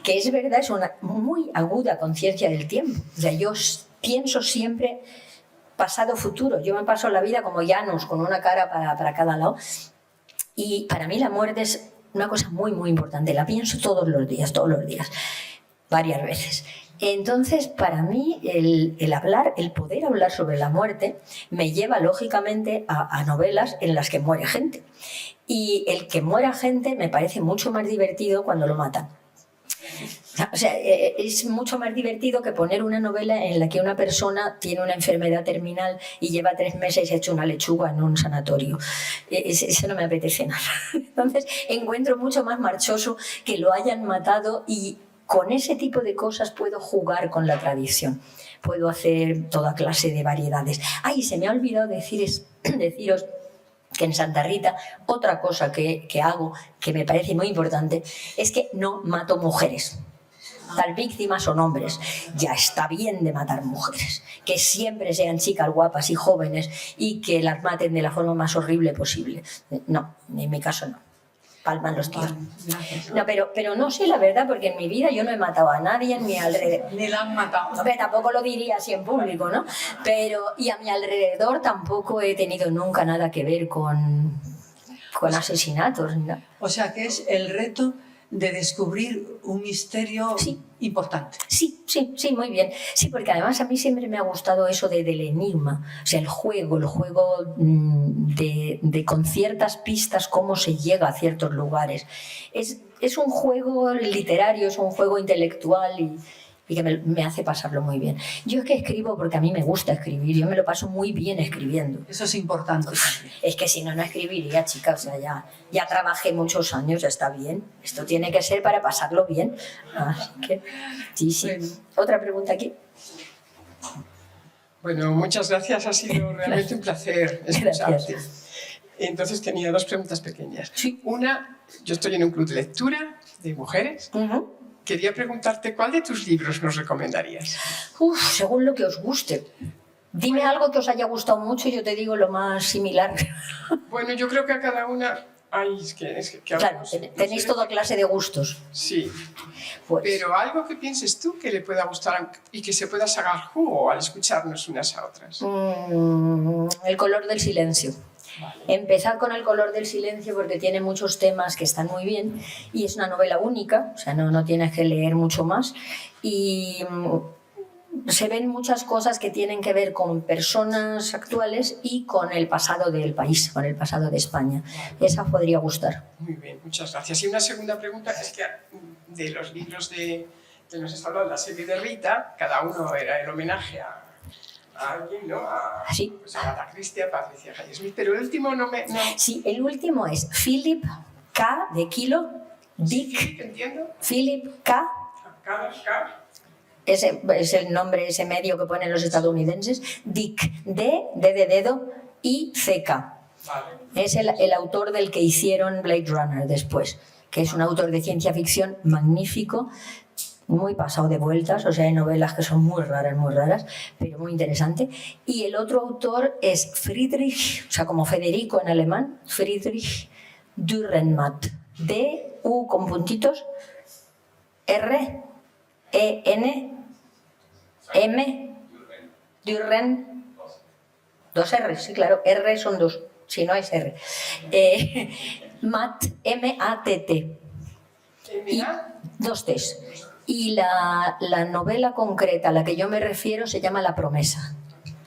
Speaker 2: que es verdad, es una muy aguda conciencia del tiempo. O sea, yo pienso siempre pasado-futuro. Yo me paso la vida como Janus, con una cara para cada lado. Y para mí la muerte es una cosa muy, muy importante. La pienso todos los días, varias veces. Entonces, para mí, el poder hablar sobre la muerte me lleva, lógicamente, a novelas en las que muere gente. Y el que muera gente me parece mucho más divertido cuando lo matan. O sea, es mucho más divertido que poner una novela en la que una persona tiene una enfermedad terminal y lleva 3 meses hecho una lechuga en un sanatorio. Eso no me apetece nada. Entonces, encuentro mucho más marchoso que lo hayan matado y con ese tipo de cosas puedo jugar con la tradición. Puedo hacer toda clase de variedades. Ay, se me ha olvidado deciros que en Santa Rita otra cosa que hago, que me parece muy importante, es que no mato mujeres. Las víctimas son hombres. Ya está bien de matar mujeres. Que siempre sean chicas guapas y jóvenes y que las maten de la forma más horrible posible. No, en mi caso no. Palman los tíos. No, pero no sé la verdad, porque en mi vida yo no he matado a nadie en mi alrededor.
Speaker 4: Ni la han matado.
Speaker 2: Hombre, tampoco lo diría así en público, ¿no? Y a mi alrededor tampoco he tenido nunca nada que ver con asesinatos, ¿no?
Speaker 4: O sea, que es el reto de descubrir un misterio importante.
Speaker 2: Sí, muy bien. Sí, porque además a mí siempre me ha gustado eso del enigma, o sea, el juego de con ciertas pistas cómo se llega a ciertos lugares. Es un juego literario, es un juego intelectual y que me hace pasarlo muy bien. Yo es que escribo porque a mí me gusta escribir, yo me lo paso muy bien escribiendo.
Speaker 4: Eso es importante.
Speaker 2: Es que si no, no escribiría, chica, o sea, ya trabajé muchos años, ya está bien. Esto tiene que ser para pasarlo bien. Así que, sí. Bueno. ¿Otra pregunta aquí?
Speaker 5: Bueno, muchas gracias, ha sido realmente un placer escucharte.
Speaker 2: Gracias.
Speaker 5: Entonces tenía dos preguntas pequeñas. Sí. Una, yo estoy en un club de lectura de mujeres. Quería preguntarte, ¿cuál de tus libros nos recomendarías?
Speaker 2: Según lo que os guste. Dime algo que os haya gustado mucho y yo te digo lo más similar.
Speaker 5: Bueno, yo creo que a cada una...
Speaker 2: claro, tenéis toda clase de gustos.
Speaker 5: Sí. Pues. Pero algo que pienses tú que le pueda gustar y que se pueda sacar jugo al escucharnos unas a otras.
Speaker 2: El color del silencio. Vale. Empezar con El color del silencio porque tiene muchos temas que están muy bien y es una novela única, o sea, no tienes que leer mucho más y se ven muchas cosas que tienen que ver con personas actuales y con el pasado del país, con el pasado de España. Esa podría gustar.
Speaker 5: Muy bien, muchas gracias. Y una segunda pregunta es que de los libros que nos está hablando la serie de Rita, cada uno era el homenaje a alguien, ¿no?
Speaker 2: Sí.
Speaker 5: Pues a Agatha Christie, a Patricia Highsmith, pero el último no.
Speaker 2: Sí, el último es Philip K. de Kilo, Dick.
Speaker 5: Sí, entiendo.
Speaker 2: Philip K.
Speaker 5: K.
Speaker 2: Ese es el nombre, ese medio que ponen los estadounidenses. Dick, D de dedo, y C.K. Vale. Es el autor del que hicieron Blade Runner después, que es un autor de ciencia ficción magnífico, muy pasado de vueltas, o sea, hay novelas que son muy raras, pero muy interesante. Y el otro autor es Friedrich, o sea, como Federico en alemán, Friedrich Dürrenmatt, D-U con puntitos, R-E-N-M, Dürren, dos R, sí, claro, R son dos, si no es R. Matt, M-A-T-T. Y dos T's. Y la novela concreta a la que yo me refiero se llama La promesa.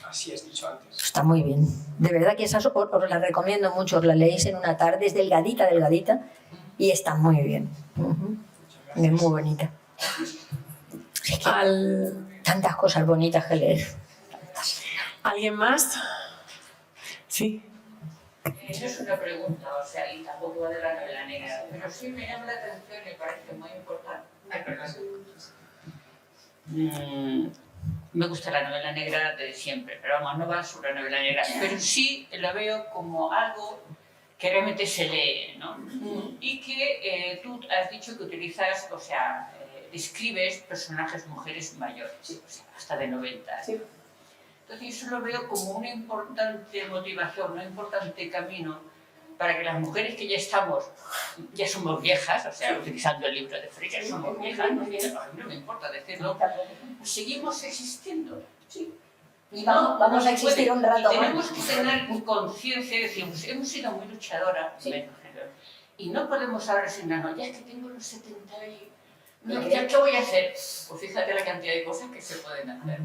Speaker 5: Así has dicho antes.
Speaker 2: Está muy bien. De verdad que esa os la recomiendo mucho. Os la leéis en una tarde. Es delgadita y está muy bien. Es muy bonita. Es que tantas cosas bonitas que leer.
Speaker 1: ¿Alguien más? Sí.
Speaker 6: No es una pregunta, o sea, y tampoco va de la novela negra, pero sí me llama la atención y me parece muy importante. Me gusta la novela negra de siempre, pero vamos, no va sobre la novela negra, pero sí la veo como algo que realmente se lee, ¿no? Y que tú has dicho que utilizas, o sea, describes personajes mujeres mayores, o sea, hasta de 90. Sí. Entonces yo lo veo como una importante motivación, un importante camino para que las mujeres que ya somos viejas, o sea, utilizando el libro de Freire, somos viejas, no me importa decirlo, seguimos existiendo. Sí.
Speaker 2: Y vamos a existir un rato más.
Speaker 6: Tenemos que tener conciencia, decimos, hemos sido muy luchadoras, sí. Y no podemos ahora resignarnos, ya es que tengo los 70 y... ¿Qué voy a hacer? Pues fíjate la cantidad de cosas que se pueden hacer.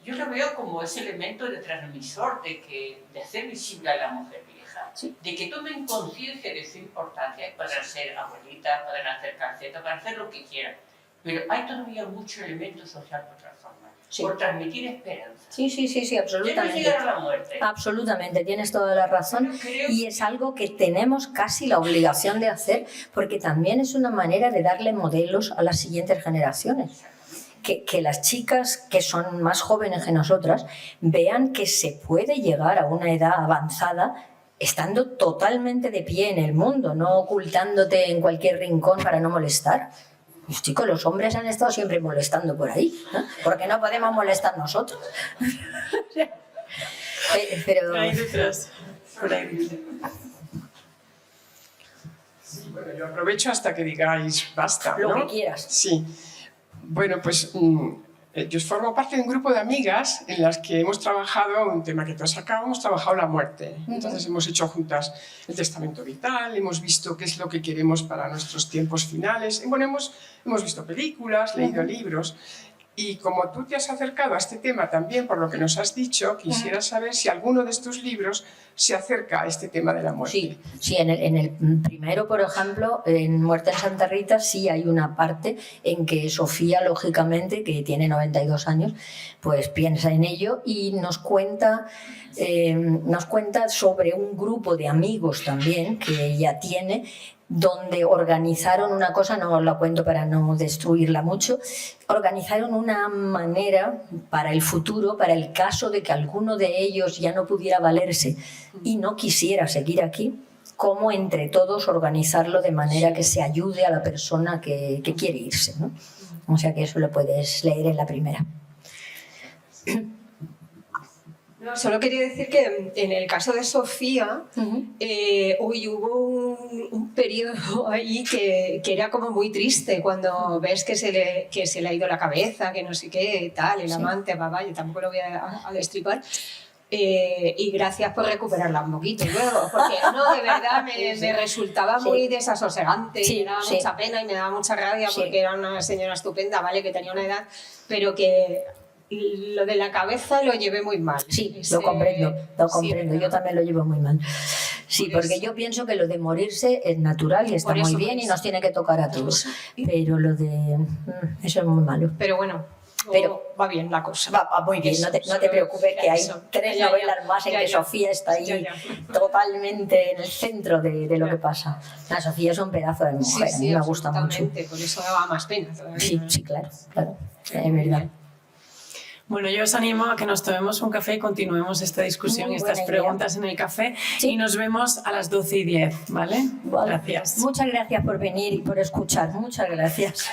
Speaker 6: Yo lo veo como ese elemento de transmisor, de hacer visible a la mujer vieja, sí. De que tomen conciencia de su importancia, pueden ser abuelitas, pueden hacer calceta, pueden hacer lo que quieran, pero hay todavía mucho elemento social por transformar, sí. Por transmitir esperanza.
Speaker 2: Sí, absolutamente.
Speaker 6: Llegar a la muerte.
Speaker 2: Absolutamente, tienes toda la razón y es algo que tenemos casi la obligación de hacer porque también es una manera de darle modelos a las siguientes generaciones. Que las chicas que son más jóvenes que nosotras vean que se puede llegar a una edad avanzada estando totalmente de pie en el mundo, no ocultándote en cualquier rincón para no molestar. Pues chicos, los hombres han estado siempre molestando por ahí, ¿no? ¿Por qué no podemos molestar nosotros? Pero...
Speaker 1: Ahí detrás, por ahí.
Speaker 5: Sí, bueno, yo aprovecho hasta que digáis basta, ¿no?
Speaker 2: Lo que quieras.
Speaker 5: Sí. Bueno, pues Yo formo parte de un grupo de amigas en las que hemos trabajado un tema que tú has sacado, hemos trabajado la muerte. Entonces hemos hecho juntas el testamento vital, hemos visto qué es lo que queremos para nuestros tiempos finales. Bueno, hemos visto películas, leído libros. Y como tú te has acercado a este tema también, por lo que nos has dicho, quisiera saber si alguno de estos libros se acerca a este tema de la muerte.
Speaker 2: Sí, en el primero, por ejemplo, en Muerte en Santa Rita, sí hay una parte en que Sofía, lógicamente, que tiene 92 años, pues piensa en ello y nos cuenta sobre un grupo de amigos también que ella tiene, donde organizaron una cosa, no os la cuento para no destruirla mucho, organizaron una manera para el futuro, para el caso de que alguno de ellos ya no pudiera valerse y no quisiera seguir aquí, cómo entre todos organizarlo de manera que se ayude a la persona que quiere irse, ¿no? O sea que eso lo puedes leer en la primera.
Speaker 7: No, solo quería decir que en el caso de Sofía, hubo un periodo ahí que era como muy triste cuando ves que se le ha ido la cabeza, que no sé qué, tal, el amante, papá, yo tampoco lo voy a destripar. Y gracias por recuperarla un poquito luego, porque no, de verdad me resultaba muy desasosegante, me daba mucha pena y me daba mucha rabia porque era una señora estupenda, vale, que tenía una edad, pero que lo de la cabeza lo llevé muy mal.
Speaker 2: Sí, lo comprendo. Yo también lo llevo muy mal. Sí, porque yo pienso que lo de morirse es natural y está muy bien y nos tiene que tocar a todos. Pero lo de... eso es muy malo.
Speaker 7: Pero bueno, va bien la cosa.
Speaker 2: Va muy bien, no te preocupes, que hay 3 novelas más en que Sofía está ahí totalmente en el centro de lo que pasa. La Sofía es un pedazo de mujer, a mí me gusta mucho.
Speaker 7: Por eso daba más pena todavía.
Speaker 2: Sí, claro, es verdad.
Speaker 1: Bueno, yo os animo a que nos tomemos un café y continuemos esta discusión y estas preguntas en el café. Y nos vemos a las 12:10, ¿vale? Gracias.
Speaker 2: Muchas gracias por venir y por escuchar. Muchas gracias.